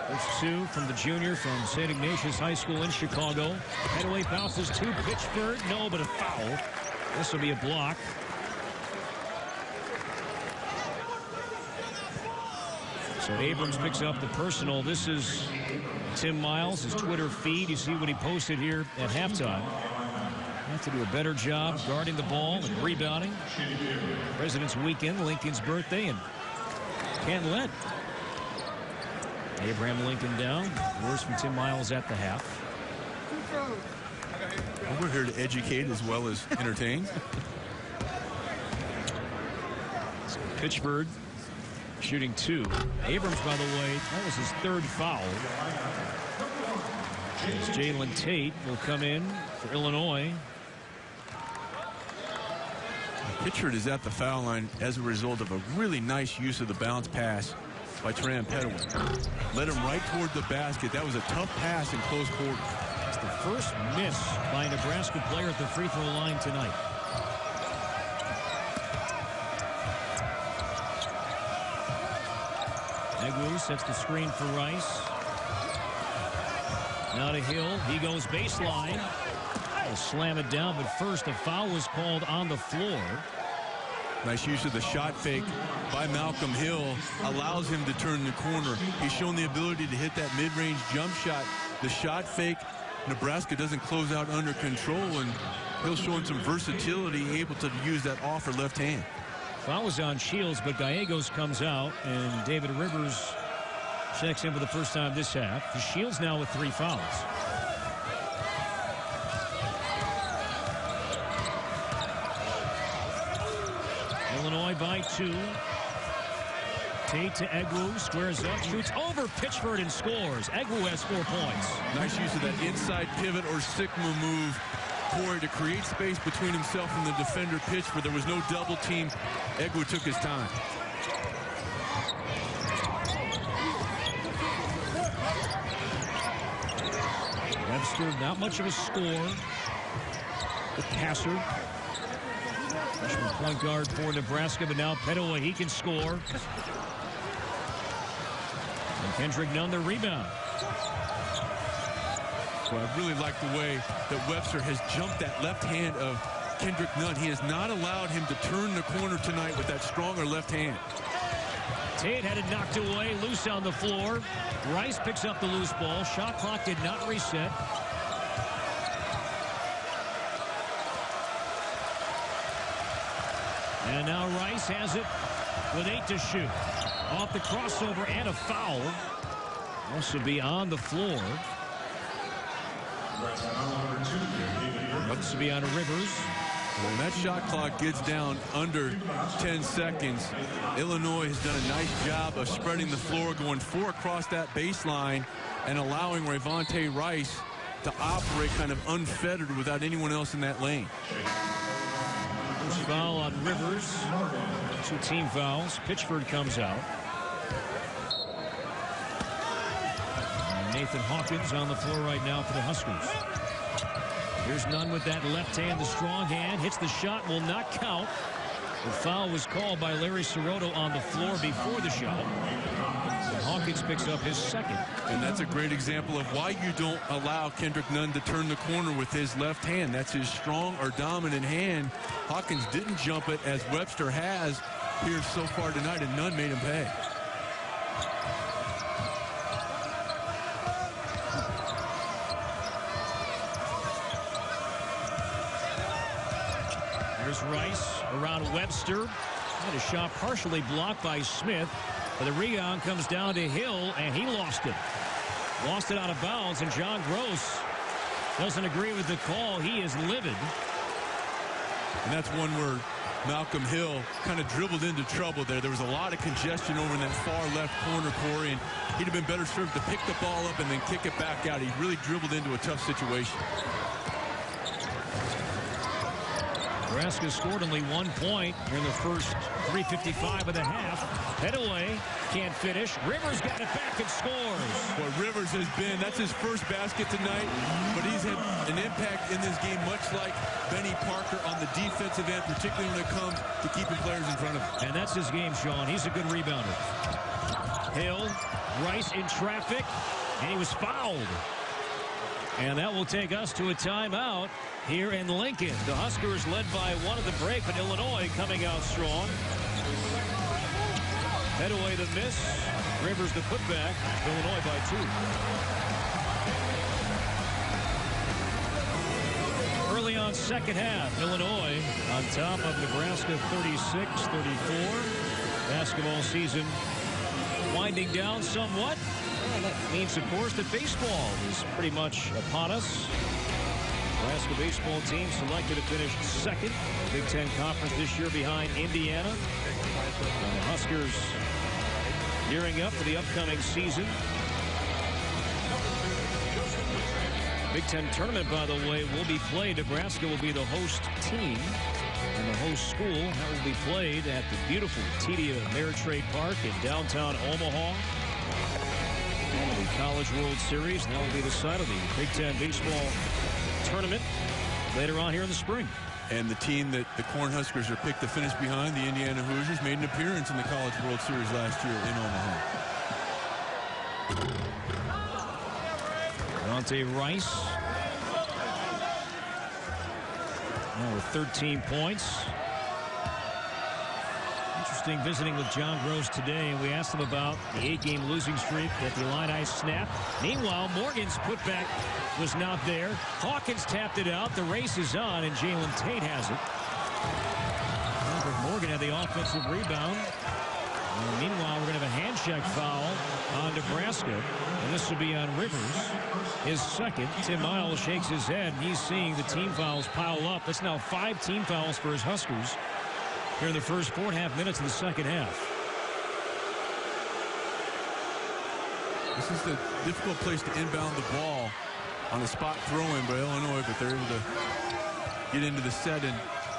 First 2 from the junior from St. Ignatius High School in Chicago. Headaway bounces to Pitchford. No, but a foul. This will be a block. So Abrams picks up the personal. This is Tim Miles, his Twitter feed. You see what he posted here at halftime. Have to do a better job guarding the ball and rebounding. President's Weekend, Lincoln's birthday, and can't let Abraham Lincoln down. Words from Tim Miles at the half. Well, we're here to educate as well as entertain. So Pitchford shooting 2. Abrams, by the way, that was his 3rd foul. As Jalen Tate will come in for Illinois. Pitchford is at the foul line as a result of a really nice use of the bounce pass by Tram Petaway. Led him right toward the basket. That was a tough pass in close quarters. It's the first miss by a Nebraska player at the free throw line tonight. Egwu sets the screen for Rice. Now to Hill. He goes baseline. He'll slam it down, but first a foul was called on the floor. Nice use of the shot fake by Malcolm Hill. Allows him to turn the corner. He's shown the ability to hit that mid-range jump shot. The shot fake, Nebraska doesn't close out under control, and Hill's showing some versatility, able to use that off or left hand. Foul was on Shields, but Gallegos comes out, and David Rivers checks in for the first time this half. Shields now with 3 fouls. Illinois by 2. Tate to Egwu, squares up, shoots over Pitchford and scores. Egwu has 4 points. Nice use of that inside pivot or Sigma move. Corey to create space between himself and the defender Pitchford. There was no double team. Egwu took his time. Webster, not much of a score. The passer. Freshman point guard for Nebraska, but now Petaway, he can score. And Kendrick Nunn the rebound. Well, I really like the way that Webster has jumped that left hand of Kendrick Nunn. He has not allowed him to turn the corner tonight with that stronger left hand. Tate had it knocked away, loose on the floor. Rice picks up the loose ball. Shot clock did not reset. And now Rice has it with 8 to shoot. Off the crossover and a foul. Also be on the floor. Looks to be on Rivers. When that shot clock gets down under 10 seconds, Illinois has done a nice job of spreading the floor, going 4 across that baseline, and allowing Ravonte Rice to operate kind of unfettered without anyone else in that lane. First foul on Rivers. 2 team fouls. Pitchford comes out. And Nathan Hawkins on the floor right now for the Huskers. Here's Nunn with that left hand, the strong hand. Hits the shot, will not count. The foul was called by Larry Sirotto on the floor before the shot. And Hawkins picks up his second. And that's a great example of why you don't allow Kendrick Nunn to turn the corner with his left hand. That's his strong or dominant hand. Hawkins didn't jump it as Webster has here so far tonight, and Nunn made him pay. Here's Rice around Webster. Had a shot partially blocked by Smith. But the rebound comes down to Hill, and he lost it. Lost it out of bounds, and John Gross doesn't agree with the call. He is livid. And that's one where Malcolm Hill kind of dribbled into trouble there. There was a lot of congestion over in that far left corner, Corey, and he'd have been better served to pick the ball up and then kick it back out. He really dribbled into a tough situation. Nebraska scored only 1 point here in the first 3:55 of the half. Head away, can't finish. Rivers got it back and scores. What Rivers has been, that's his first basket tonight, but he's had an impact in this game, much like Benny Parker on the defensive end, particularly when it comes to keeping players in front of him. And that's his game, Sean. He's a good rebounder. Hill, Rice in traffic, and he was fouled. And that will take us to a timeout here in Lincoln. The Huskers led by 1 at the break, but Illinois coming out strong. Head away the miss. Rivers the putback. Illinois by 2. Early on second half, Illinois on top of Nebraska 36-34. Basketball season winding down somewhat. Well, that means, of course, that baseball is pretty much upon us. Nebraska baseball team selected to finish second in the Big Ten Conference this year behind Indiana. And the Huskers gearing up for the upcoming season. Big Ten tournament, by the way, will be played. Nebraska will be the host team and the host school. That will be played at the beautiful TD Ameritrade Park in downtown Omaha. The College World Series. That will be the site of the Big Ten baseball tournament later on here in the spring. And the team that the Cornhuskers are picked to finish behind, the Indiana Hoosiers, made an appearance in the College World Series last year in Omaha. Ravonte Rice. Now with 13 points. Interesting visiting with John Gross today, and we asked him about the 8-game losing streak that the Illini snapped. Meanwhile, Morgan's putback was not there. Hawkins tapped it out. The race is on, and Jalen Tate has it. Albert Morgan had the offensive rebound. And meanwhile, we're going to have a hand check foul on Nebraska, and this will be on Rivers. His second. Tim Miles shakes his head, and he's seeing the team fouls pile up. That's now 5 team fouls for his Huskers here in the first 4.5 minutes of the second half. This is the difficult place to inbound the ball on a spot throw-in by Illinois, but they're able to get into the set, and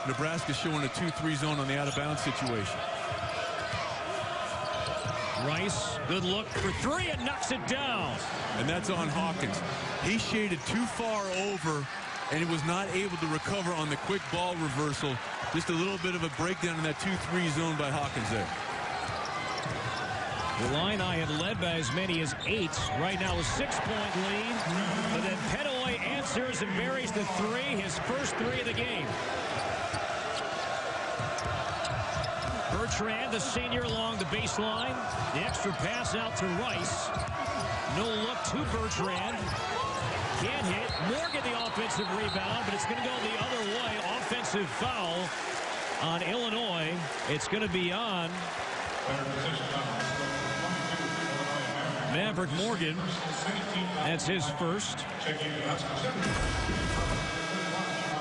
Nebraska showing a 2-3 zone on the out-of-bounds situation. Rice, good look for 3 and knocks it down. And that's on Hawkins. He shaded too far over, and he was not able to recover on the quick ball reversal. Just a little bit of a breakdown in that 2-3 zone by Hawkins there. The Illini had led by as many as 8. Right now a 6-point lead. But then Pettaway answers and buries the 3, his first 3 of the game. Bertrand, the senior, along the baseline. The extra pass out to Rice. No look to Bertrand. Can't hit. Morgan the offensive rebound, but it's going to go the other way. Offensive foul on Illinois. It's going to be on Maverick Morgan. That's his first.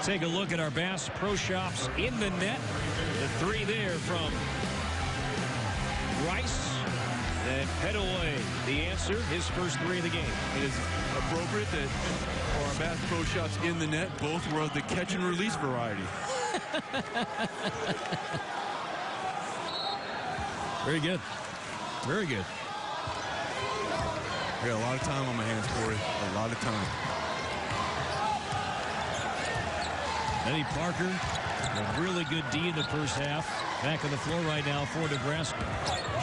Take a look at our Bass Pro Shops in the net. The three there from Rice. And Pettaway, the answer, his first three of the game. It is appropriate that for our Bass Pro Shops in the net, both were of the catch and release variety. Very good. Very good. I got a lot of time on my hands, Corey. A lot of time. Benny Parker, a really good D in the first half. Back on the floor right now for Nebraska.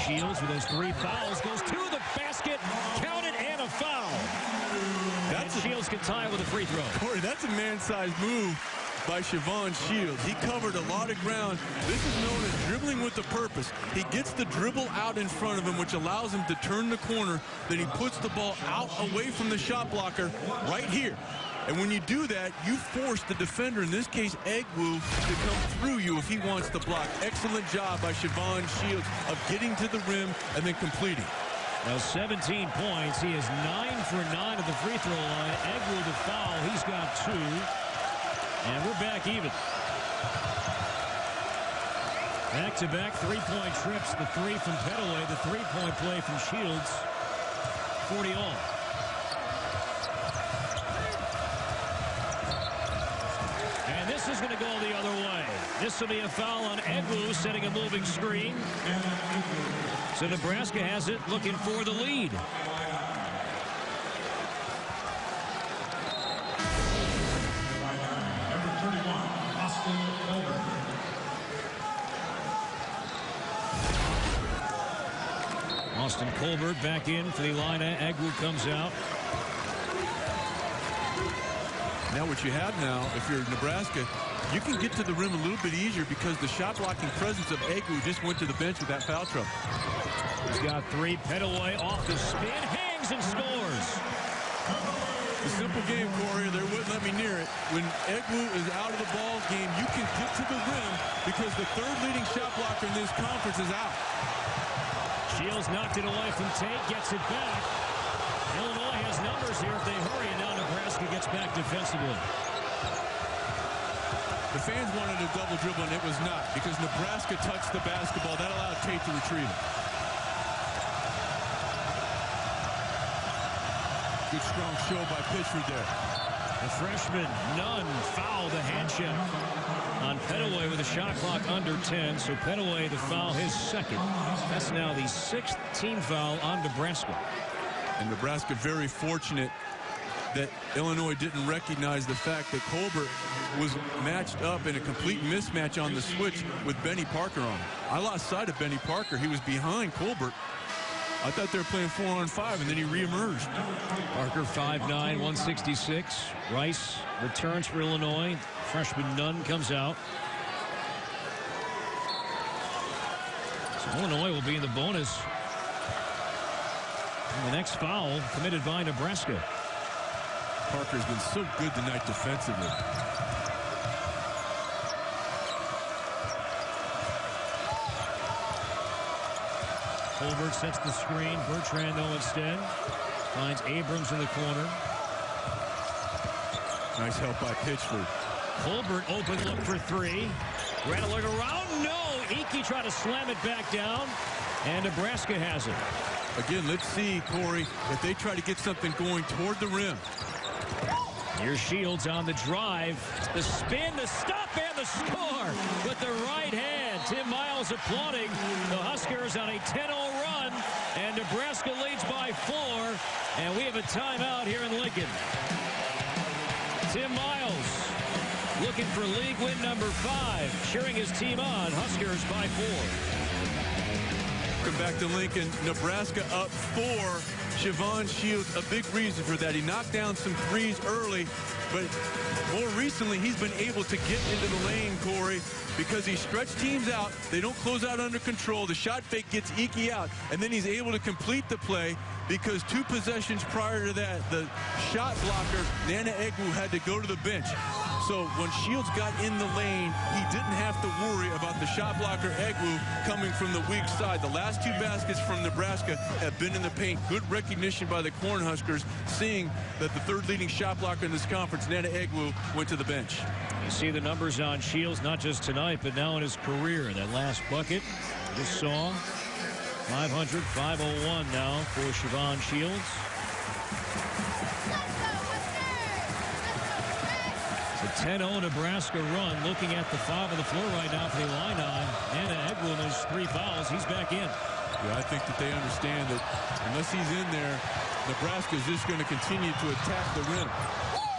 Shields with those three fouls goes to the basket, counted, and a foul. Shields can tie with a free throw. Corey, that's a man-sized move by Siobhan Shields. He covered a lot of ground. This is known as dribbling with a purpose. He gets the dribble out in front of him, which allows him to turn the corner. Then he puts the ball out away from the shot blocker right here. And when you do that, you force the defender, in this case Egwu, to come through you if he wants to block. Excellent job by Siobhan Shields of getting to the rim and then completing. Now 17 points. He is 9 for 9 at the free throw line. Egwu the foul. He's got 2. And we're back even. Back-to-back three-point trips. The three from Pettaway. The three-point play from Shields. 40 all. And this is going to go the other way. This will be a foul on Egwu, setting a moving screen. So Nebraska has it, looking for the lead. Austin Colbert back in for the line. Egwu comes out. Now what you have now, if you're Nebraska, you can get to the rim a little bit easier because the shot-blocking presence of Egwu just went to the bench with that foul trouble. He's got 3. Pettaway off the spin, hangs and scores. The simple game, Corey, they wouldn't let me near it. When Egwu is out of the ball game, you can get to the rim because the third leading shot blocker in this conference is out. Shields knocked it away from Tate, gets it back. Illinois has numbers here if they hurry, and now Nebraska gets back defensively. The fans wanted a double dribble, and it was not because Nebraska touched the basketball. That allowed Tate to retrieve it. Good strong show by Pitchford there. The freshman, Nunn, fouled the hand check on Pettaway with a shot clock under 10. So Pettaway the foul, his second. That's now the 6th team foul on Nebraska. And Nebraska very fortunate that Illinois didn't recognize the fact that Colbert was matched up in a complete mismatch on the switch with Benny Parker on him. I lost sight of Benny Parker. He was behind Colbert. I thought they were playing 4-on-5, and then he reemerged. Parker 5'9", 166. Rice returns for Illinois. Freshman Nunn comes out. So Illinois will be in the bonus. And the next foul committed by Nebraska. Parker's been so good tonight defensively. Colbert sets the screen. Bertrand, though, instead finds Abrams in the corner. Nice help by Pitchford. Colbert open look for 3. Ran a look around. No. Iki tried to slam it back down. And Nebraska has it. Again, let's see, Corey, if they try to get something going toward the rim. Here's Shields on the drive. The spin, the stop, and the score with the right hand. Tim Miles applauding the Huskers on a 10-0 run. And Nebraska leads by 4. And we have a timeout here in Lincoln. Tim Miles looking for league win number 5. Cheering his team on. Huskers by 4. Welcome back to Lincoln. Nebraska up 4. Siobhan Shields a big reason for that. He knocked down some threes early, but more recently he's been able to get into the lane, Corey, because he stretched teams out. They don't close out under control. The shot fake gets Iki out, and then he's able to complete the play because 2 possessions prior to that, the shot blocker, Nana Egwu, had to go to the bench. So when Shields got in the lane, he didn't have to worry about the shot blocker Egwu coming from the weak side. The last 2 baskets from Nebraska have been in the paint. Good recognition by the Cornhuskers, seeing that the 3rd leading shot blocker in this conference, Nana Egwu, went to the bench. You see the numbers on Shields, not just tonight, but now in his career. That last bucket, just saw 500, 501 now for Siobhan Shields. It's a 10-0 Nebraska run. Looking at the 5 on the floor right now for the Illini. Nana Egwu, those 3 fouls, he's back in. Yeah, I think that they understand that unless he's in there, Nebraska is just going to continue to attack the rim.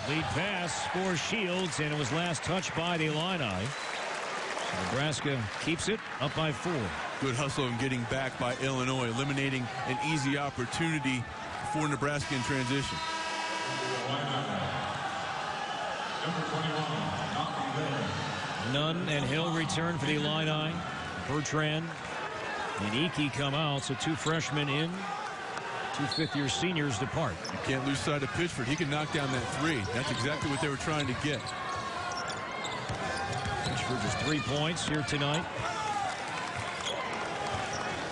Lead pass for Shields, and it was last touched by the Illini. So Nebraska keeps it up by 4. Good hustle and getting back by Illinois, eliminating an easy opportunity for Nebraska in transition. Nunn and Hill return for the Illini. Bertrand and Iki come out, so 2 freshmen in. 2 fifth-year seniors depart. You can't lose sight of Pitchford. He can knock down that 3. That's exactly what they were trying to get. Pitchford just 3 points here tonight.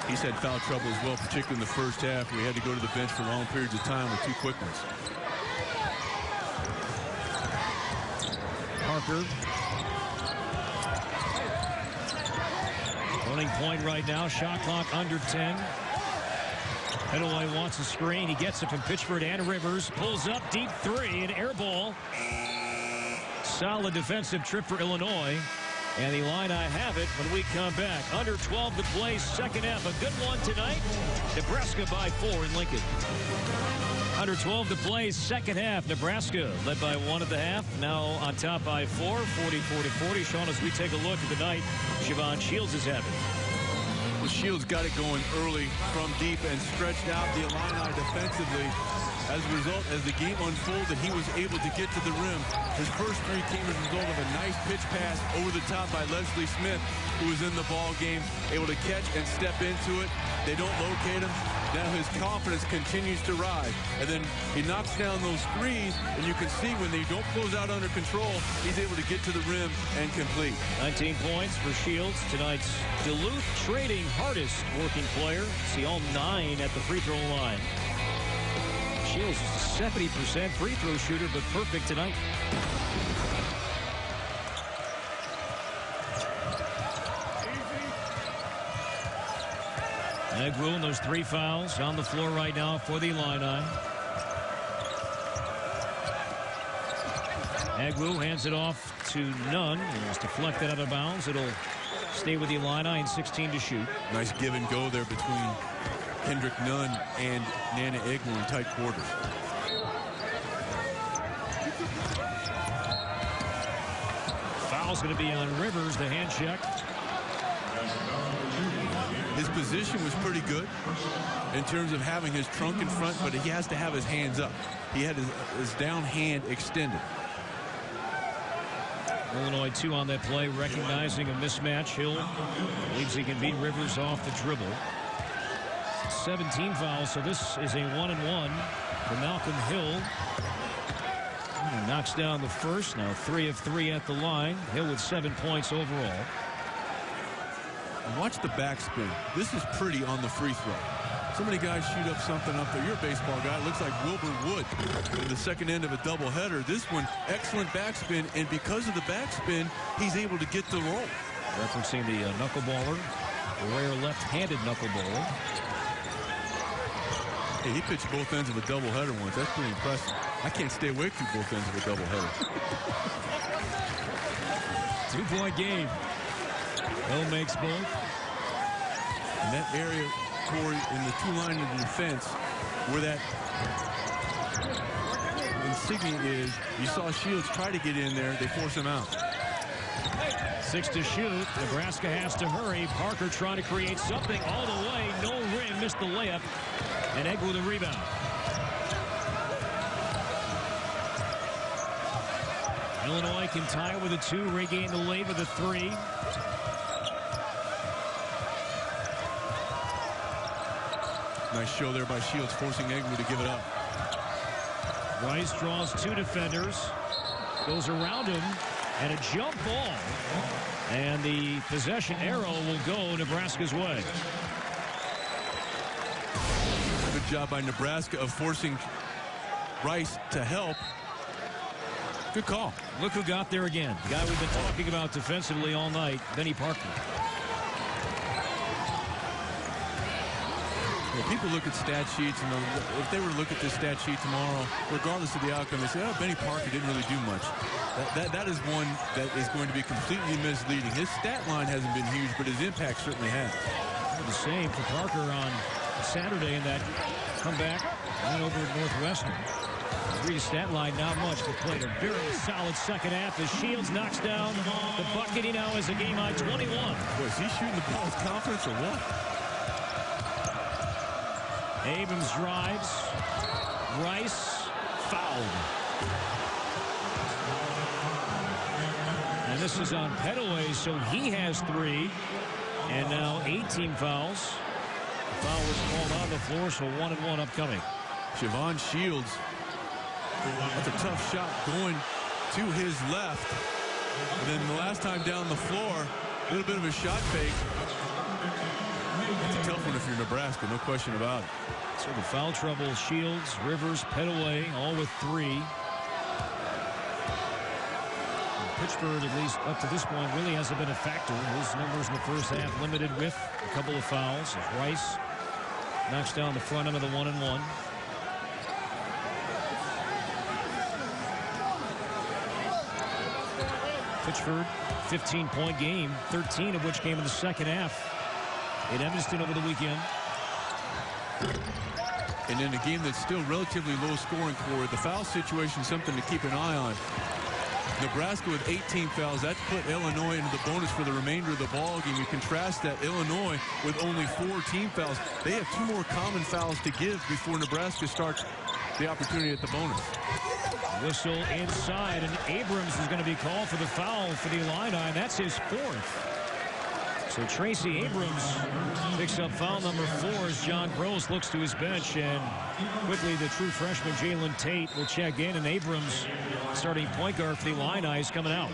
He's had foul trouble as well, particularly in the first half, where he had to go to the bench for long periods of time with 2 quick ones. Parker. Running point right now. Shot clock under 10. Illinois wants a screen. He gets it from Pitchford and Rivers. Pulls up, deep 3, and air ball. Solid defensive trip for Illinois. And the Illini have it when we come back. Under 12 to play, second half. A good one tonight. Nebraska by 4 in Lincoln. Under 12 to play, second half. Nebraska led by 1 at the half. Now on top by 4, 40-40-40. Sean, as we take a look at the night, Siobhan Shields is having. Well, Shields got it going early from deep and stretched out the Illini defensively. As a result, as the game unfolded, he was able to get to the rim. His first 3 came as a result of a nice pitch pass over the top by Leslie Smith, who was in the ball game, able to catch and step into it. They don't locate him. Now his confidence continues to rise. And then he knocks down those 3s, and you can see when they don't close out under control, he's able to get to the rim and complete. 19 points for Shields. Tonight's Duluth Trading hardest working player. See all 9 at the free throw line. Shields is a 70% free throw shooter, but perfect tonight. Egwu and those 3 fouls on the floor right now for the Illini. Egwu hands it off to Nunn. It was deflected out of bounds. It'll stay with the Illini and 16 to shoot. Nice give and go there between Kendrick Nunn and Nana Egwu in tight quarters. Foul's going to be on Rivers, the hand check. His position was pretty good in terms of having his trunk in front, but he has to have his hands up. He had his down hand extended. Illinois 2 on that play, recognizing a mismatch. Hill believes he can beat Rivers off the dribble. 17 fouls, so this is a 1-and-1 for Malcolm Hill. He knocks down the first, now 3 of 3 at the line. Hill with 7 points overall. Watch the backspin. This is pretty on the free throw. So many guys shoot up something up there. You're a baseball guy. It looks like Wilbur Wood in the second end of a doubleheader. This one, excellent backspin, and because of the backspin, he's able to get the roll. Referencing the knuckleballer, the rare left-handed knuckleballer. Hey, he pitched both ends of a doubleheader once. That's pretty impressive. I can't stay awake through both ends of a doubleheader. 2-point game. Hill makes both. In that area, Corey, in the 2 line of defense, where that insignia is, you saw Shields try to get in there. They force him out. 6 to shoot. Nebraska has to hurry. Parker trying to create something all the way. No rim. Missed the layup. And Egwu the rebound. Illinois can tie it with a 2, regain the lead with a 3. Nice show there by Shields, forcing Egwu to give it up. Rice draws 2 defenders, goes around him, and a jump ball. And the possession arrow will go Nebraska's way. Good job by Nebraska of forcing Rice to help. Good call. Look who got there again. The guy we've been talking about defensively all night, Benny Parker. Yeah, people look at stat sheets, and if they were to look at this stat sheet tomorrow, regardless of the outcome, they say, oh, Benny Parker didn't really do much. That is one that is going to be completely misleading. His stat line hasn't been huge, but his impact certainly has. The same for Parker on Saturday in that comeback right over at Northwestern. Reed stat line not much, but played a very solid second half as Shields knocks down the bucket. He now has a game-high 21. Boy, is he shooting the ball with confidence or what? Abrams drives. Rice fouled. And this is on Pettaway, so he has 3. And now 18 fouls. The foul was called on the floor, so 1-1 upcoming. Javon Shields. That's a tough shot going to his left. And then the last time down the floor, a little bit of a shot fake. It's a tough one if you're Nebraska, no question about it. So the foul trouble, Shields, Rivers, Pettaway, all with 3. Pittsburgh, at least up to this point, really hasn't been a factor. His numbers in the first half limited with a couple of fouls as Rice knocks down the front end of the 1-and-1. Pittsburgh, 15-point game, 13 of which came in the second half in Evanston over the weekend. And in a game that's still relatively low scoring for it, the foul situation is something to keep an eye on. Nebraska with 18 fouls, that put Illinois into the bonus for the remainder of the ball game. You contrast that Illinois with only 4 team fouls. They have 2 more common fouls to give before Nebraska starts the opportunity at the bonus. Whistle inside, and Abrams is going to be called for the foul for the Illini. That's his 4th. So Tracy Abrams picks up foul number 4 as John Gross looks to his bench, and quickly the true freshman Jalen Tate will check in, and Abrams, starting point guard for the Illini, is coming out.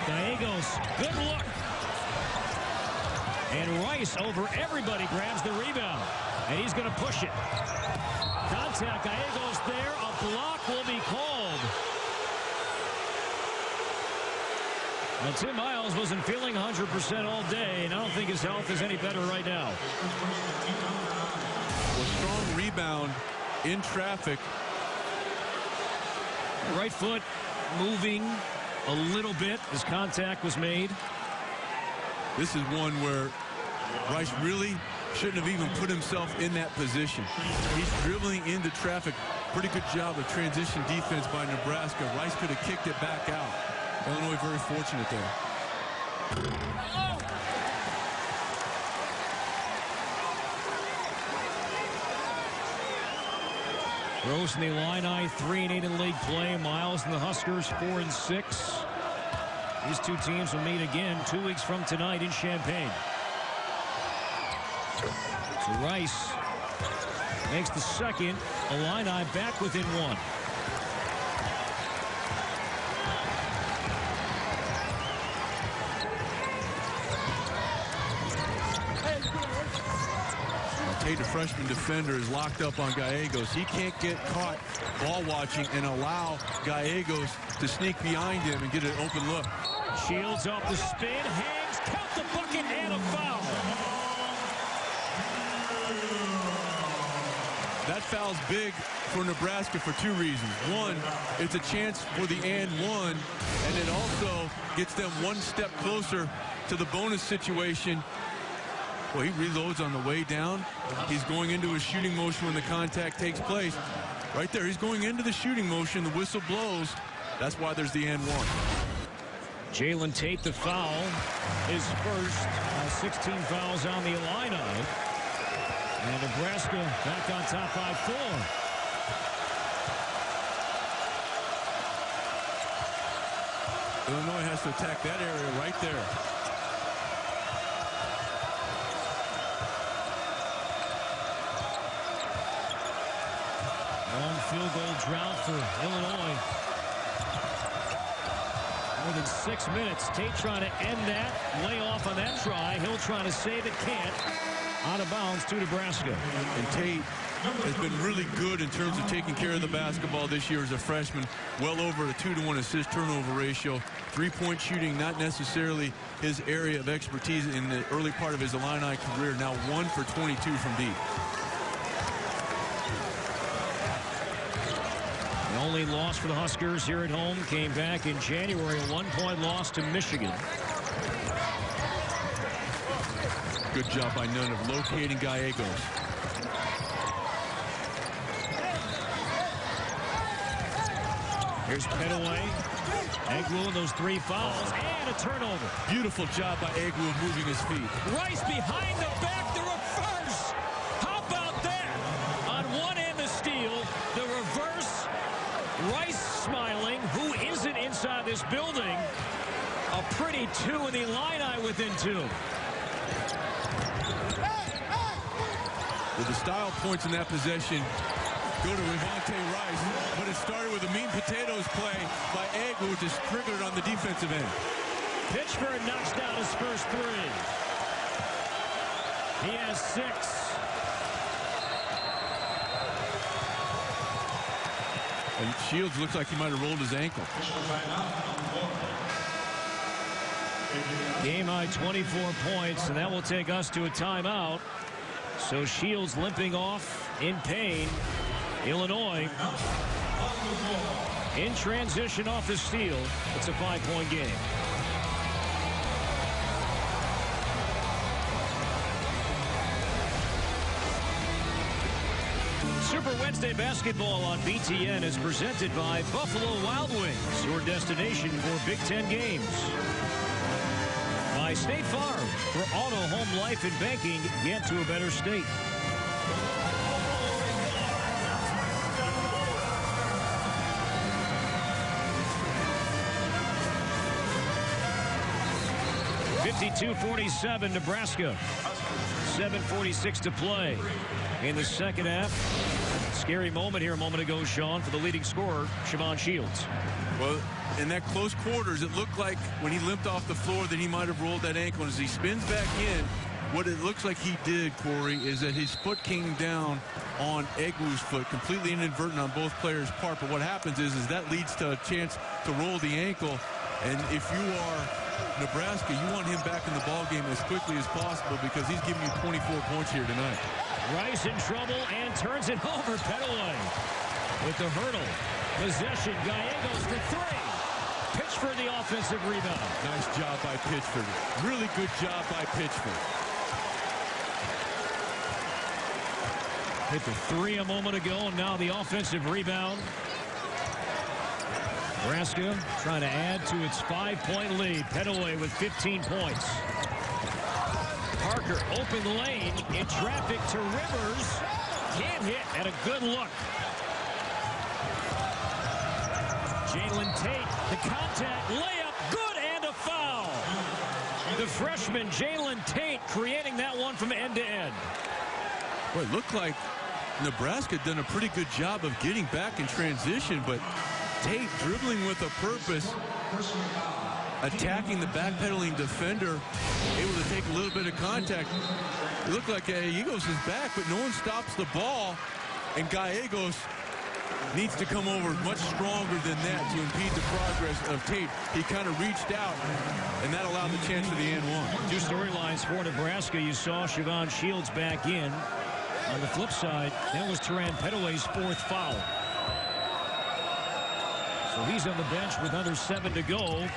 Gallegos, good look. And Rice over everybody grabs the rebound. And he's going to push it. Contact, Gallegos there. A block will be called. Now, Tim Miles wasn't feeling 100% all day, and I don't think his health is any better right now. A strong rebound in traffic. Right foot moving a little bit as contact was made. This is one where Rice really shouldn't have even put himself in that position. He's dribbling into traffic. Pretty good job of transition defense by Nebraska. Rice could have kicked it back out. Illinois very fortunate there. Gross and the Illini 3-8 in league play. Miles and the Huskers 4-6. These two teams will meet again 2 weeks from tonight in Champaign. So Rice makes the second. Illini back within 1. Tate, the freshman defender, is locked up on Gallegos. He can't get caught ball watching and allow Gallegos to sneak behind him and get an open look. Shields off the spin, hangs, count the bucket, and a foul. That foul's big for Nebraska for 2 reasons. One, it's a chance for the and one, and it also gets them 1 step closer to the bonus situation. Well, he reloads on the way down. He's going into a shooting motion when the contact takes place. Right there, he's going into the shooting motion. The whistle blows. That's why there's the and one. Jalen Tate, the foul, his first, 16 fouls on the Illini. And Nebraska back on top by 4. Illinois has to attack that area right there. Long field goal drought for Illinois. More than 6 minutes. Tate trying to end that. Lay off on that try. Hill trying to save it. Can't. Out of bounds to Nebraska. And Tate has been really good in terms of taking care of the basketball this year as a freshman. Well over a 2-to-1 assist turnover ratio. 3-point shooting, not necessarily his area of expertise in the early part of his Illini career. Now 1 for 22 from deep. The only loss for the Huskers here at home came back in January. A 1-point loss to Michigan. Good job by Nunn of locating Gallegos. Here's Petaway. Egwu with those 3 fouls and a turnover. Beautiful job by Egwu of moving his feet. Rice behind the back, the reverse. How about that? On one end, the steal, the reverse. Rice smiling. Who isn't inside this building? A pretty 2 in the Illini within 2. With the style points in that possession go to Rivante Rice, but it started with a mean potatoes play by Egwu, which is triggered on the defensive end. Pitchford knocks down his first 3. He has 6. And Shields looks like he might have rolled his ankle. Game high 24 points, and that will take us to a timeout. So Shields limping off in pain. Illinois in transition off the steal. It's a 5-point game. Super Wednesday basketball on BTN is presented by Buffalo Wild Wings, your destination for Big Ten games. By State Farm, for auto, home, life, and banking, get to a better state. .52-47 Nebraska. 7:46 to play in the second half. Scary moment here a moment ago, Sean, for the leading scorer, Siobhan Shields. Well, in that close quarters, it looked like when he limped off the floor that he might have rolled that ankle. And as he spins back in, what it looks like he did, Corey, is that his foot came down on Egwu's foot, completely inadvertent on both players' part. But what happens is that leads to a chance to roll the ankle. And if you are Nebraska, you want him back in the ballgame as quickly as possible because he's giving you 24 points here tonight. Rice in trouble and turns it over. Petaway with the hurdle. Possession. Gallegos for 3. Pitchford the offensive rebound. Nice job by Pitchford. Really good job by Pitchford. Hit the 3 a moment ago, and now the offensive rebound. Nebraska trying to add to its 5-point lead. Petaway with 15 points. Parker open lane in traffic to Rivers. Can't hit at a good look. Jalen Tate, the contact, layup, good, and a foul. The freshman Jalen Tate creating that one from end to end. Well, it looked like Nebraska done a pretty good job of getting back in transition, but Tate dribbling with a purpose, attacking the backpedaling defender, able to take a little bit of contact. It looked like Gallegos is back, but no one stops the ball, and Gallegos needs to come over much stronger than that to impede the progress of Tate. He kind of reached out, and that allowed the chance for the and one. 2 storylines for Nebraska. You saw Siobhan Shields back in. On the flip side, that was Teran Petaway's 4th foul. So he's on the bench with under 7 to go.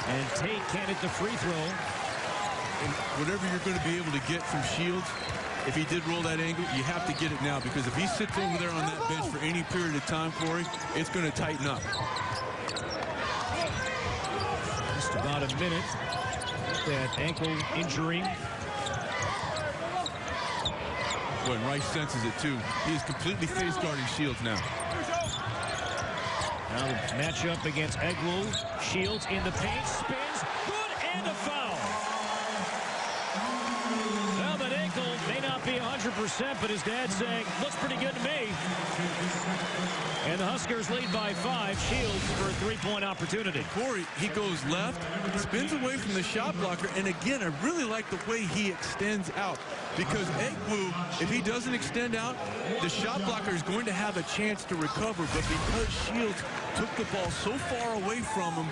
And Tate can't hit the free throw. And whatever you're going to be able to get from Shields, if he did roll that angle, you have to get it now, because if he sits over there on that bench for any period of time, Corey, it's going to tighten up. Just about a minute that ankle injury. When Rice senses it too, he is completely face guarding Shields now. Now the matchup against Egwu. Shields in the paint, spins, good, and a foul. Well, that ankle may not be 100%, but his dad's saying, looks pretty good to me. And the Huskers lead by 5. Shields for a three-point opportunity. Corey, he goes left, spins away from the shot blocker, and again, I really like the way he extends out. Because Egwu, if he doesn't extend out, the shot blocker is going to have a chance to recover. But because Shields took the ball so far away from him,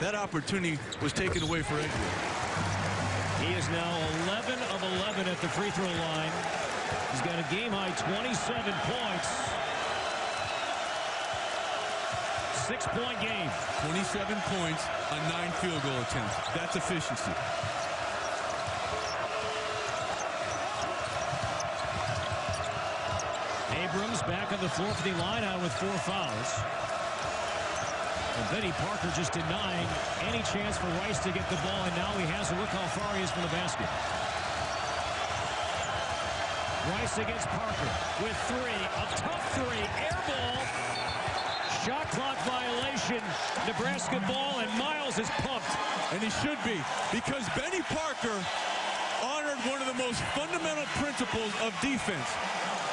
that opportunity was taken away for Egwu. He is now 11 of 11 at the free throw line. He's got a game-high 27 points. 6-point game. 27 points on 9 field goal attempts. That's efficiency. Abrams back on the floor for the line out with 4 fouls. And Benny Parker just denying any chance for Rice to get the ball, and now he has to look how far he is from the basket. Rice against Parker with 3. A tough 3. Air ball. Shot clock violation. Nebraska ball, and Miles is pumped. And he should be, because Benny Parker honored one of the most fundamental principles of defense.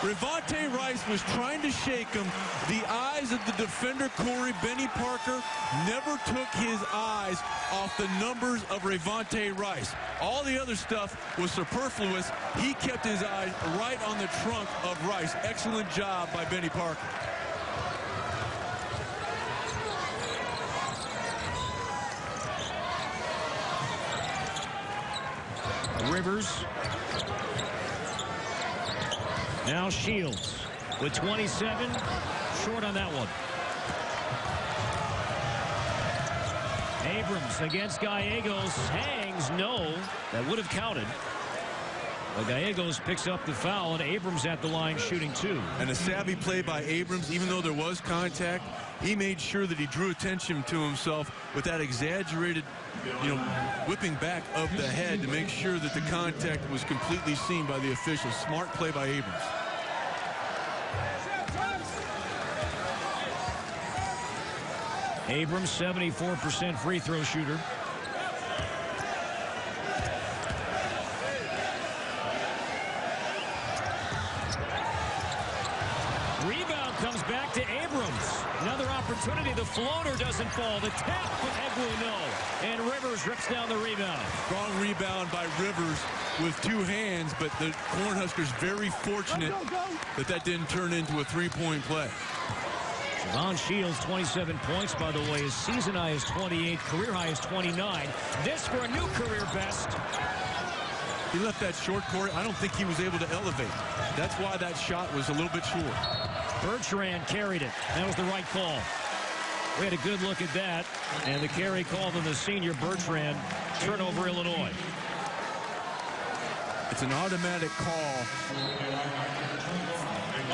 Revante Rice was trying to shake him. The eyes of the defender, Corey, Benny Parker, never took his eyes off the numbers of Revante Rice. All the other stuff was superfluous. He kept his eyes right on the trunk of Rice. Excellent job by Benny Parker. Rivers. Now Shields with 27. Short on that one. Abrams against Gallegos. Hangs. No. That would have counted. But Gallegos picks up the foul, and Abrams at the line shooting 2. And a savvy play by Abrams. Even though there was contact, he made sure that he drew attention to himself with that exaggerated, whipping back of the head to make sure that the contact was completely seen by the officials. Smart play by Abrams. Abrams, 74% free throw shooter. Rebound comes back to Abrams. Another opportunity. The floater doesn't fall. The tap from Egwu, no. And Rivers rips down the rebound. Strong rebound by Rivers with 2 hands, but the Cornhuskers very fortunate that didn't turn into a 3-point play. Javon Shields, 27 points, by the way. His season high is 28, career high is 29. This for a new career best. He left that short, Corey. I don't think he was able to elevate. That's why that shot was a little bit short. Bertrand carried it. That was the right call. We had a good look at that. And the carry called on the senior Bertrand. Turnover, Illinois. It's an automatic call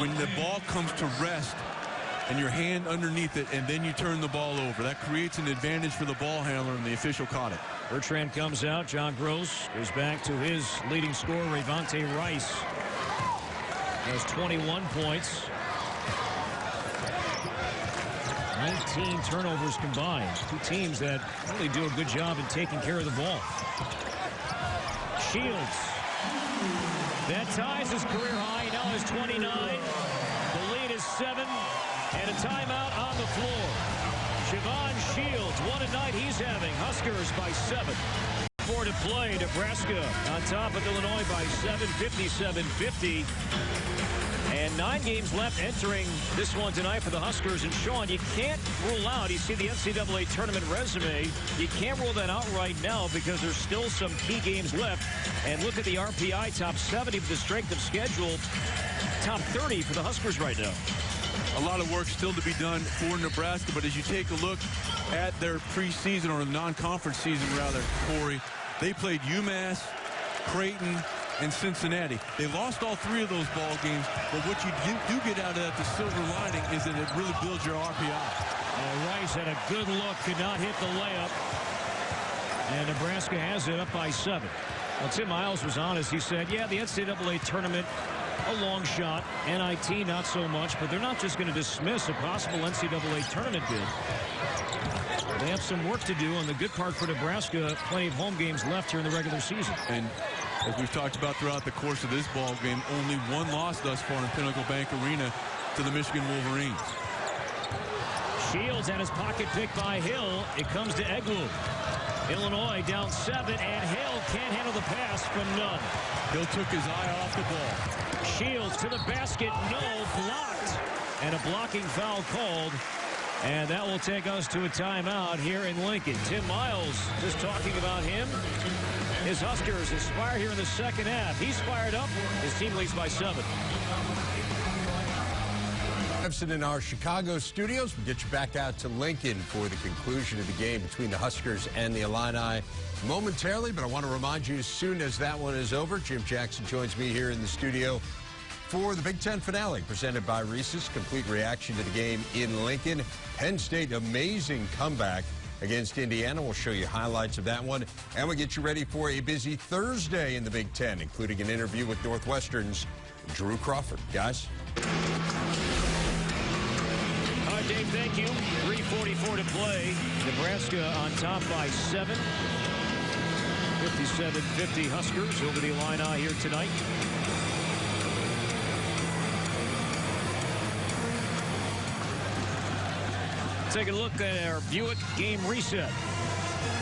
when the ball comes to rest and your hand underneath it, and then you turn the ball over. That creates an advantage for the ball handler, and the official caught it. Bertrand comes out. John Gross goes back to his leading scorer, Revante Rice. Has 21 points. 19 turnovers combined. 2 teams that really do a good job in taking care of the ball. Shields. That ties his career high. Now has 29. The lead is 7. And a timeout on the floor. Javon Shields, what a night he's having. Huskers by 7. 4 to play. Nebraska on top of Illinois by 7, 57-50. And 9 games left entering this one tonight for the Huskers. And Sean, you can't rule out, you see the NCAA tournament resume, you can't rule that out right now because there's still some key games left. And look at the RPI top 70 for the strength of schedule. Top 30 for the Huskers right now. A lot of work still to be done for Nebraska, but as you take a look at their preseason, or non-conference season rather, Corey, they played UMass, Creighton, and Cincinnati. They lost all 3 of those ball games, but what you do get out of that, the silver lining, is that it really builds your RPI. Rice had a good look, could not hit the layup. And Nebraska has it up by 7. Well, Tim Miles was honest. He said, yeah, the NCAA tournament, a long shot. NIT, not so much. But they're not just going to dismiss a possible NCAA tournament bid. They have some work to do. And the good part for Nebraska, plenty of home games left here in the regular season. And as we've talked about throughout the course of this ball game, only one loss thus far in Pinnacle Bank Arena to the Michigan Wolverines. Shields had his pocket picked by Hill. It comes to Egwu. Illinois down 7, and Hill can't handle the pass from Nunn. Hill took his eye off the ball. Shields to the basket, no, blocked. And a blocking foul called. And that will take us to a timeout here in Lincoln. Tim Miles just talking about him. His Huskers aspire here in the second half. He's fired up. His team leads by 7. In our Chicago studios, we'll get you back out to Lincoln for the conclusion of the game between the Huskers and the Illini momentarily. But I want to remind you, as soon as that one is over, Jim Jackson joins me here in the studio for the Big Ten finale presented by Reese's. Complete reaction to the game in Lincoln. Penn State, amazing comeback against Indiana. We'll show you highlights of that one. And we'll get you ready for a busy Thursday in the Big Ten, including an interview with Northwestern's Drew Crawford. Guys. Dave, thank you. 3:44 to play. Nebraska on top by 7. 57-50 Huskers over the Illini here tonight. Take a look at our Buick game reset.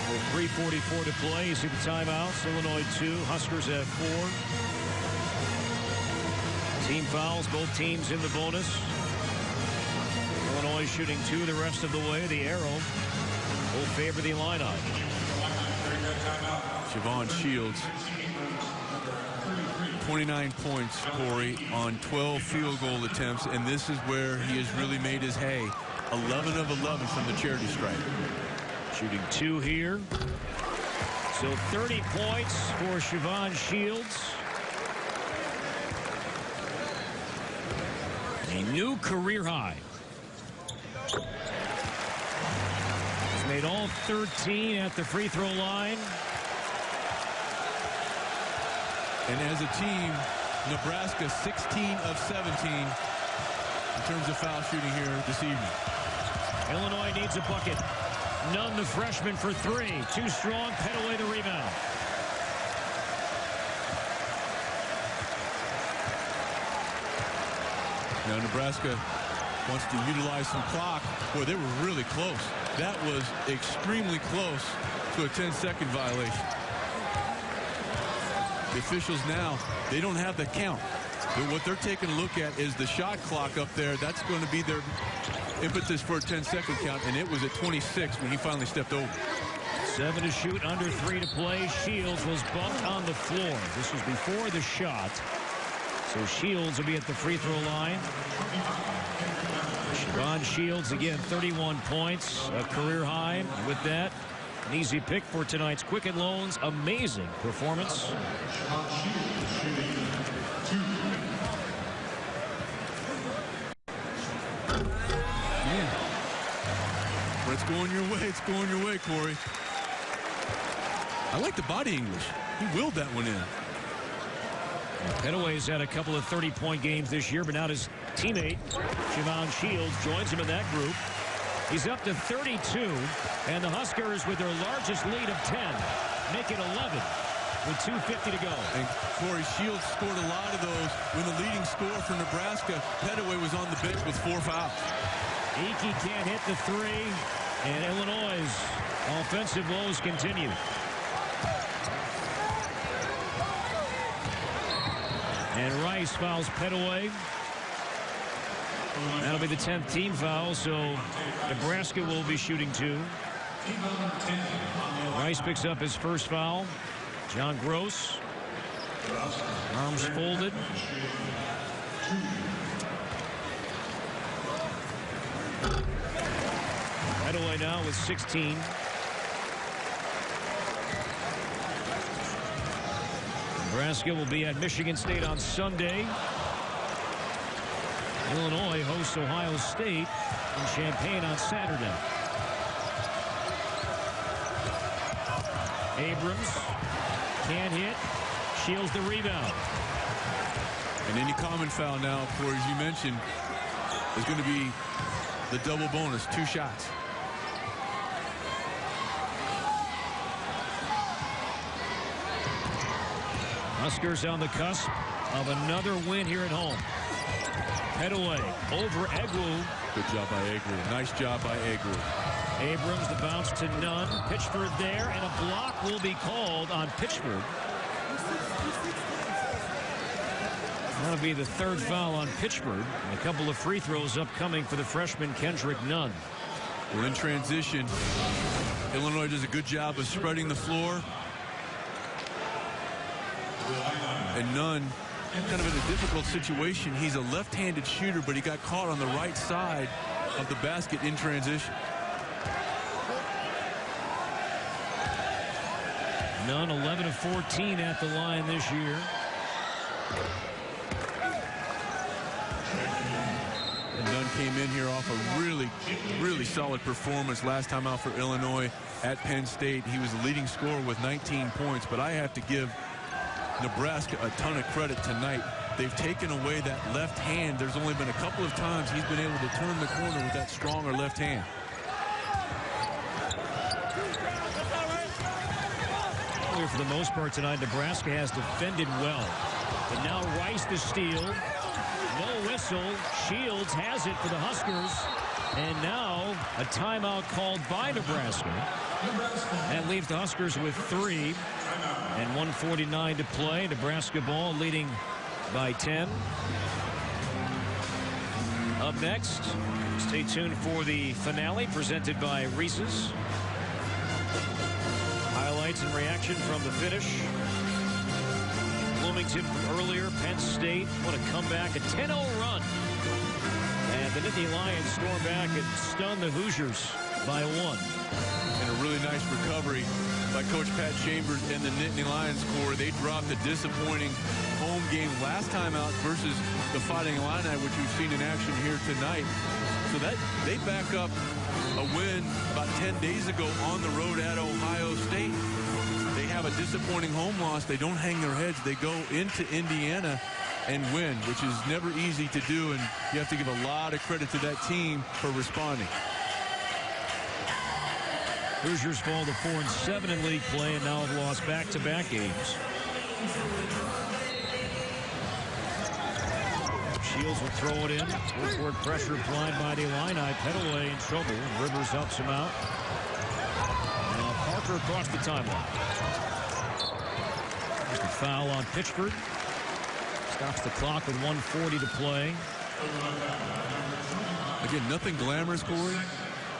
With 3:44 to play, you see the timeouts. Illinois 2, Huskers have 4. Team fouls, both teams in the bonus. Illinois shooting 2 the rest of the way. The arrow will favor the Illini. Siobhan Shields, 29 points, Corey, on 12 field goal attempts, and this is where he has really made his hay. 11 of 11 from the charity stripe. Shooting 2 here. So 30 points for Siobhan Shields. A new career high. He's made all 13 at the free throw line. And as a team, Nebraska 16 of 17 in terms of foul shooting here this evening. Illinois needs a bucket. Nunn, the freshman, for 3. Too strong. Petaway the rebound. Now Nebraska wants to utilize some clock. Boy, they were really close. That was extremely close to a 10-second violation. The officials now, they don't have the count. But what they're taking a look at is the shot clock up there. That's going to be their impetus for a 10-second count, and it was at 26 when he finally stepped over. 7 to shoot, under 3 to play. Shields was bumped on the floor. This was before the shot. So Shields will be at the free throw line. Siobhan Shields, again, 31 points, a career high. With that, an easy pick for tonight's Quicken Loans. Amazing performance. But it's going your way. It's going your way, Corey. I like the body English. He willed that one in. Petaway's had a couple of 30-point games this year, but now his teammate, Siobhan Shields, joins him in that group. He's up to 32, and the Huskers, with their largest lead of 10, make it 11 with 2:50 to go. And Corey, Shields scored a lot of those when the leading scorer for Nebraska, Petaway, was on the bench with 4 fouls. Iki can't hit the 3, and Illinois' offensive woes continue. And Rice fouls Petaway. That'll be the 10th team foul, so Nebraska will be shooting 2. Rice picks up his first foul. John Gross, arms folded. Petaway now with 16. Nebraska will be at Michigan State on Sunday. Illinois hosts Ohio State in Champaign on Saturday. Abrams can't hit. Shields the rebound. And any common foul now, Corey, as you mentioned, is going to be the double bonus, 2 shots. Huskers on the cusp of another win here at home. Headaway over Egwu. Good job by Egwu. Nice job by Egwu. Abrams the bounce to Nunn. Pitchford there, and a block will be called on Pitchford. That'll be the 3rd foul on Pitchford. And a couple of free throws upcoming for the freshman Kendrick Nunn. Well, in transition, Illinois does a good job of spreading the floor. And Nunn, kind of in a difficult situation. He's a left-handed shooter, but he got caught on the right side of the basket in transition. Nunn 11 of 14 at the line this year. And Nunn came in here off a really solid performance last time out for Illinois at Penn State. He was the leading scorer with 19 points, but I have to give Nebraska a ton of credit tonight. They've taken away that left hand. There's only been a couple of times he's been able to turn the corner with that stronger left hand. For the most part tonight, Nebraska has defended well. But now Rice the steal. No whistle. Shields has it for the Huskers. And now a timeout called by Nebraska. That leaves the Huskers with 3. And 1:49 to play. Nebraska ball leading by 10. Up next, stay tuned for the finale presented by Reese's. Highlights and reaction from the finish. Bloomington from earlier, Penn State. What a comeback, a 10-0 run. And the Nittany Lions storm back and stun the Hoosiers by 1. And a really nice recovery by Coach Pat Chambers and the Nittany Lions core. They dropped a disappointing home game last time out versus the Fighting Illini, which we've seen in action here tonight. So that they back up a win about 10 days ago on the road at Ohio State. They have a disappointing home loss. They don't hang their heads. They go into Indiana and win, which is never easy to do, and you have to give a lot of credit to that team for responding. Hoosiers fall to 4-7 in league play and now have lost back-to-back games. Shields will throw it in. Forward pressure applied by the Illini. Pettaway in trouble. Rivers helps him out. Now Parker across the timeline. There's the foul on Pitchford. Stops the clock with 1:40 to play. Again, nothing glamorous, Corey,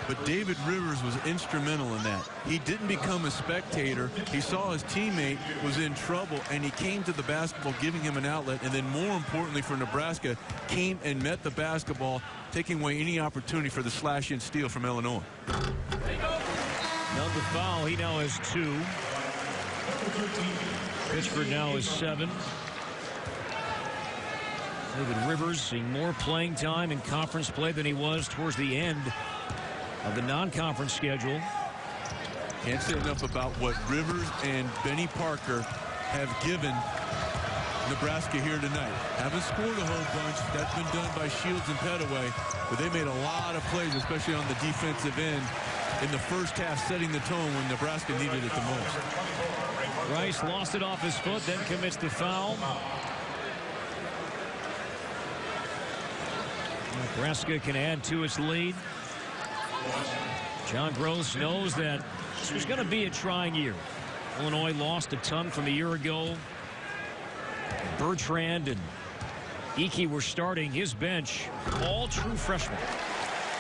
but David Rivers was instrumental in that. He didn't become a spectator. He saw his teammate was in trouble, and he came to the basketball, giving him an outlet, and then more importantly for Nebraska, came and met the basketball, taking away any opportunity for the slash and steal from Illinois. Another foul. He now has 2. Pittsburgh now is 7. David Rivers seeing more playing time in conference play than he was towards the end of the non-conference schedule. Can't say enough about what Rivers and Benny Parker have given Nebraska here tonight. Haven't scored a whole bunch. That's been done by Shields and Pettaway, but they made a lot of plays, especially on the defensive end in the first half, setting the tone when Nebraska needed it the most. Rice lost it off his foot, then commits the foul. Nebraska can add to its lead. John Gross knows that this was going to be a trying year. Illinois lost a ton from a year ago. Bertrand and Ike were starting. His bench, all true freshmen.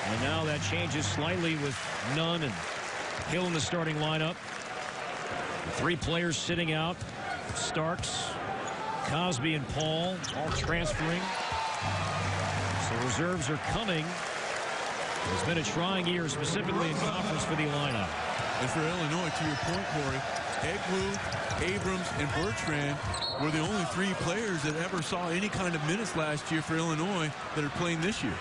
And now that changes slightly with Nunn and Hill in the starting lineup. The 3 players sitting out. Starks, Cosby, and Paul all transferring. So reserves are coming. It's been a trying year, specifically in conference for the Illini. And for Illinois, to your point, Corey, Egwu, Abrams, and Bertrand were the only 3 players that ever saw any kind of minutes last year for Illinois that are playing this year.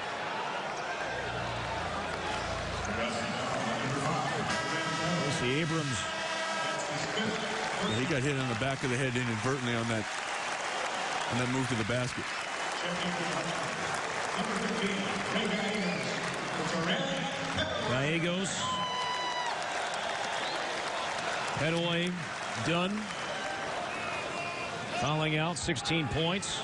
We'll see Abrams Yeah, he got hit on the back of the head inadvertently on that move to the basket. Gallegos. Petaway done. Fouling out, 16 points.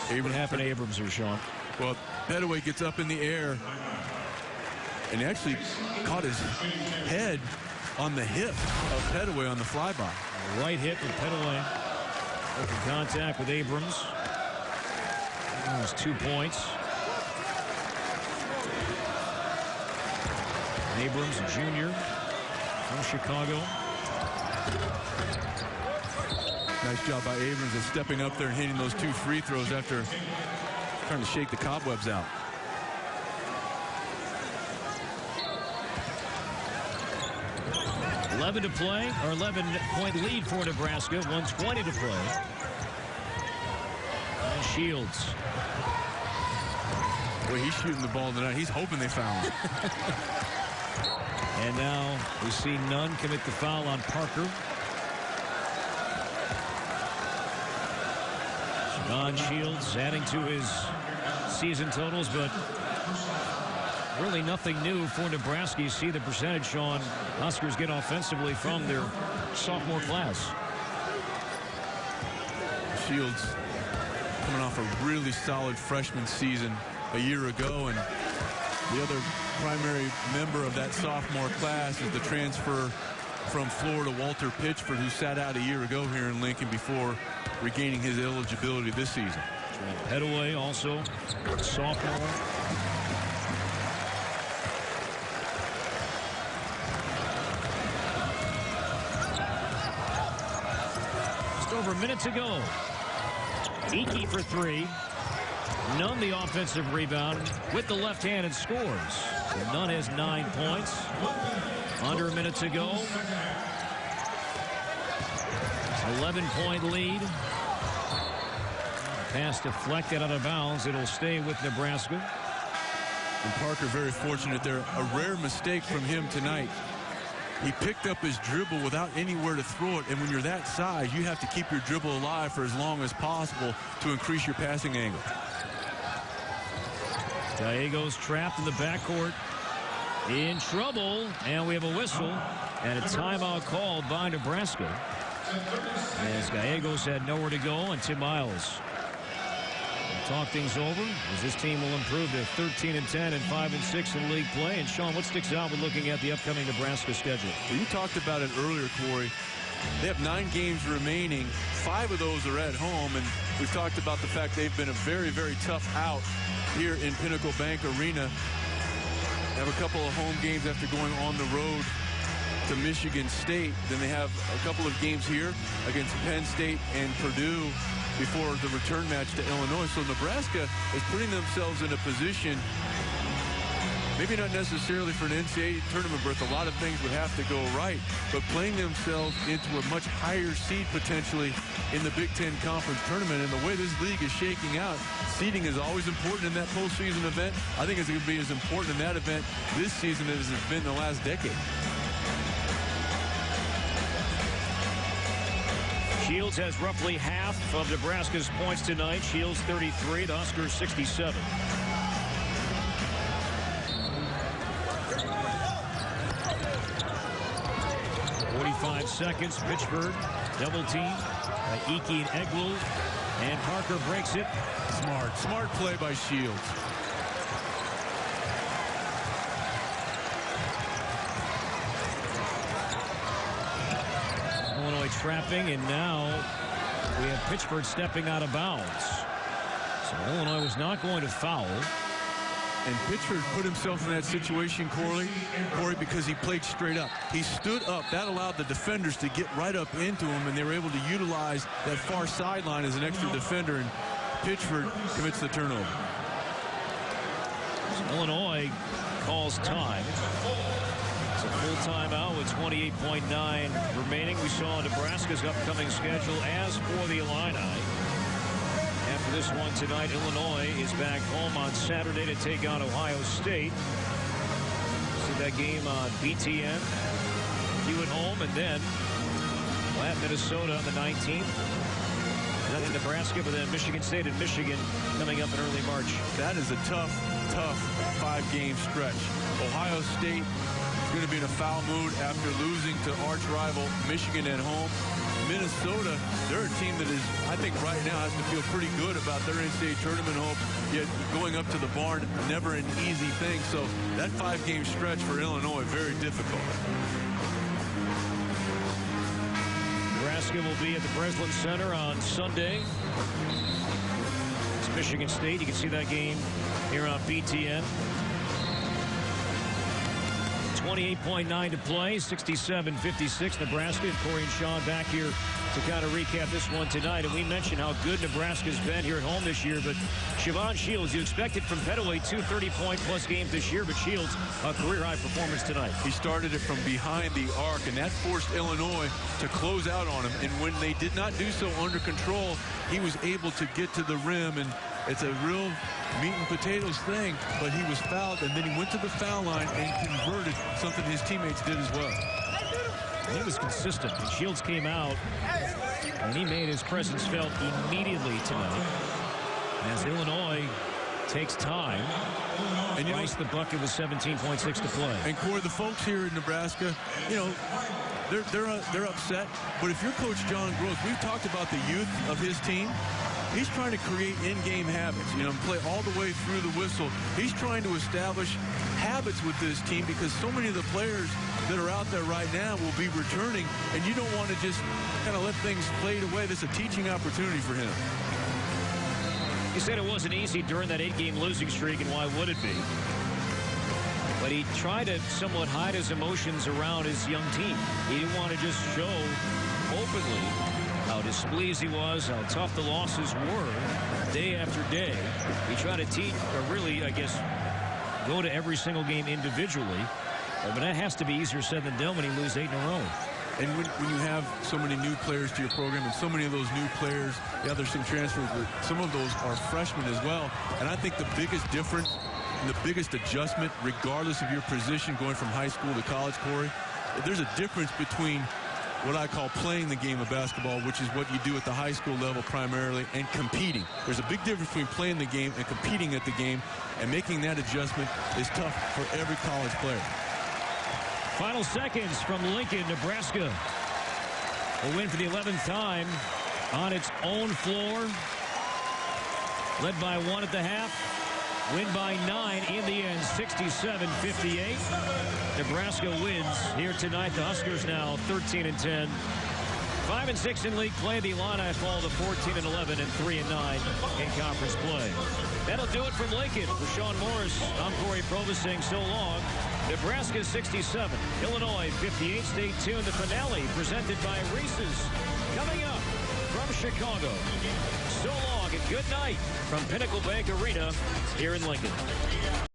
What happened to Abrams here, Sean? Well, Petaway gets up in the air and actually caught his head on the hip of Petaway on the flyby. Right hip of Petaway. Making contact with Abrams. That was 2 points. Abrams, a junior from Chicago. Nice job by Abrams of stepping up there and hitting those 2 free throws after trying to shake the cobwebs out. .11 to play, or 11-point lead for Nebraska. 1:20 to play. And Shields. Boy, he's shooting the ball tonight. He's hoping they foul him. And now we see Nunn commit the foul on Parker. John Shields adding to his season totals, but really nothing new for Nebraska. You see the percentage, Sean, Huskers get offensively from their sophomore class. Shields coming off a really solid freshman season a year ago, and the other primary member of that sophomore class is the transfer from Florida, Walter Pitchford, who sat out a year ago here in Lincoln before regaining his eligibility this season. Petaway also sophomore. Just over a minute to go. Iki for 3. Nunn the offensive rebound with the left hand and scores. Nunn has 9 points. Under a minute to go. 11-point lead. Pass deflected out of bounds. It'll stay with Nebraska. And Parker very fortunate there. A rare mistake from him tonight. He picked up his dribble without anywhere to throw it. And when you're that size, you have to keep your dribble alive for as long as possible to increase your passing angle. Gallegos trapped in the backcourt. In trouble. And we have a whistle. And a timeout called by Nebraska. As Gallegos had nowhere to go, and Tim Miles will talk things over as this team will improve to 13-10 and 5-6 in league play. And Sean, what sticks out when looking at the upcoming Nebraska schedule? Well, you talked about it earlier, Corey. They have 9 games remaining. 5 of those are at home, and we've talked about the fact they've been a very, very tough out here in Pinnacle Bank Arena. They have a couple of home games after going on the road to Michigan State. Then they have a couple of games here against Penn State and Purdue before the return match to Illinois. So Nebraska is putting themselves in a position, maybe not necessarily for an NCAA tournament berth. A lot of things would have to go right, but playing themselves into a much higher seed potentially in the Big Ten Conference tournament. And the way this league is shaking out, seeding is always important in that postseason event. I think it's going to be as important in that event this season as it's been the last decade. Shields has roughly half of Nebraska's points tonight. Shields 33, the Huskers 67. Seconds. Pittsburgh double team by Iki and Eglu, and Parker breaks it. Smart play by Shields. Illinois trapping, and now we have Pittsburgh stepping out of bounds. So Illinois was not going to foul. And Pittsburgh put himself in that situation, Corey, because he played straight up. He stood up. That allowed the defenders to get right up into him, and they were able to utilize that far sideline as an extra defender, and Pittsburgh commits the turnover. So Illinois calls time. It's a full timeout with 28.9 remaining. We saw Nebraska's upcoming schedule. As for the Illini, after this one tonight, Illinois is back home on Saturday to take on Ohio State. See that game on BTN. You at home, and then at Minnesota on the 19th. Then Nebraska, but then Michigan State and Michigan coming up in early March. That is a tough 5-game stretch. Ohio State is going to be in a foul mood after losing to arch rival Michigan at home. Minnesota, they're a team that is, I think right now, has to feel pretty good about their NCAA tournament hope. Yet going up to the barn, never an easy thing. So that 5-game stretch for Illinois, very difficult. Nebraska will be at the Breslin Center on Sunday. It's Michigan State. You can see that game here on BTN. 28.9 to play, 67-56. Nebraska and Corey and Sean back here to kind of recap this one tonight. And we mentioned how good Nebraska's been here at home this year. But Siobhan Shields, you expected from Pettaway 2 30-point-plus games this year, but Shields, a career-high performance tonight. He started it from behind the arc, and that forced Illinois to close out on him. And when they did not do so under control, he was able to get to the rim. And it's a real meat and potatoes thing, but he was fouled, and then he went to the foul line and converted, something his teammates did as well. He was consistent. And Shields came out, and he made his presence felt immediately tonight. As Illinois takes time, and Rice the bucket with 17.6 to play. And Corey, the folks here in Nebraska, you know, they're upset. But if you're Coach John Gross, we've talked about the youth of his team. He's trying to create in-game habits, you know, and play all the way through the whistle. He's trying to establish habits with this team because so many of the players that are out there right now will be returning, and you don't want to just kind of let things fade away. This is a teaching opportunity for him. He said it wasn't easy during that 8-game losing streak, and why would it be? But he tried to somewhat hide his emotions around his young team. He didn't want to just show openly how displeased he was, how tough the losses were day after day. He tried to teach, or really, I guess, go to every single game individually. But that has to be easier said than done when you lose 8 in a row. And when you have so many new players to your program, and so many of those new players, yeah, there's some transfers, but some of those are freshmen as well. And I think the biggest difference and the biggest adjustment, regardless of your position going from high school to college, Corey, there's a difference between what I call playing the game of basketball, which is what you do at the high school level primarily, and competing. There's a big difference between playing the game and competing at the game, and making that adjustment is tough for every college player. Final seconds from Lincoln, Nebraska. A win for the 11th time on its own floor. Led by 1 at the half. Win by 9 in the end, 67-58. Nebraska wins here tonight. The Huskers now 13-10. 5-6 in league play. The Illini fall to 14-11 and 3-9 in conference play. That'll do it from Lincoln. For Sean Morris, I'm Corey Provis saying so long. Nebraska 67, Illinois 58. Stay tuned. The finale presented by Reese's coming up from Chicago. So long and good night from Pinnacle Bank Arena here in Lincoln.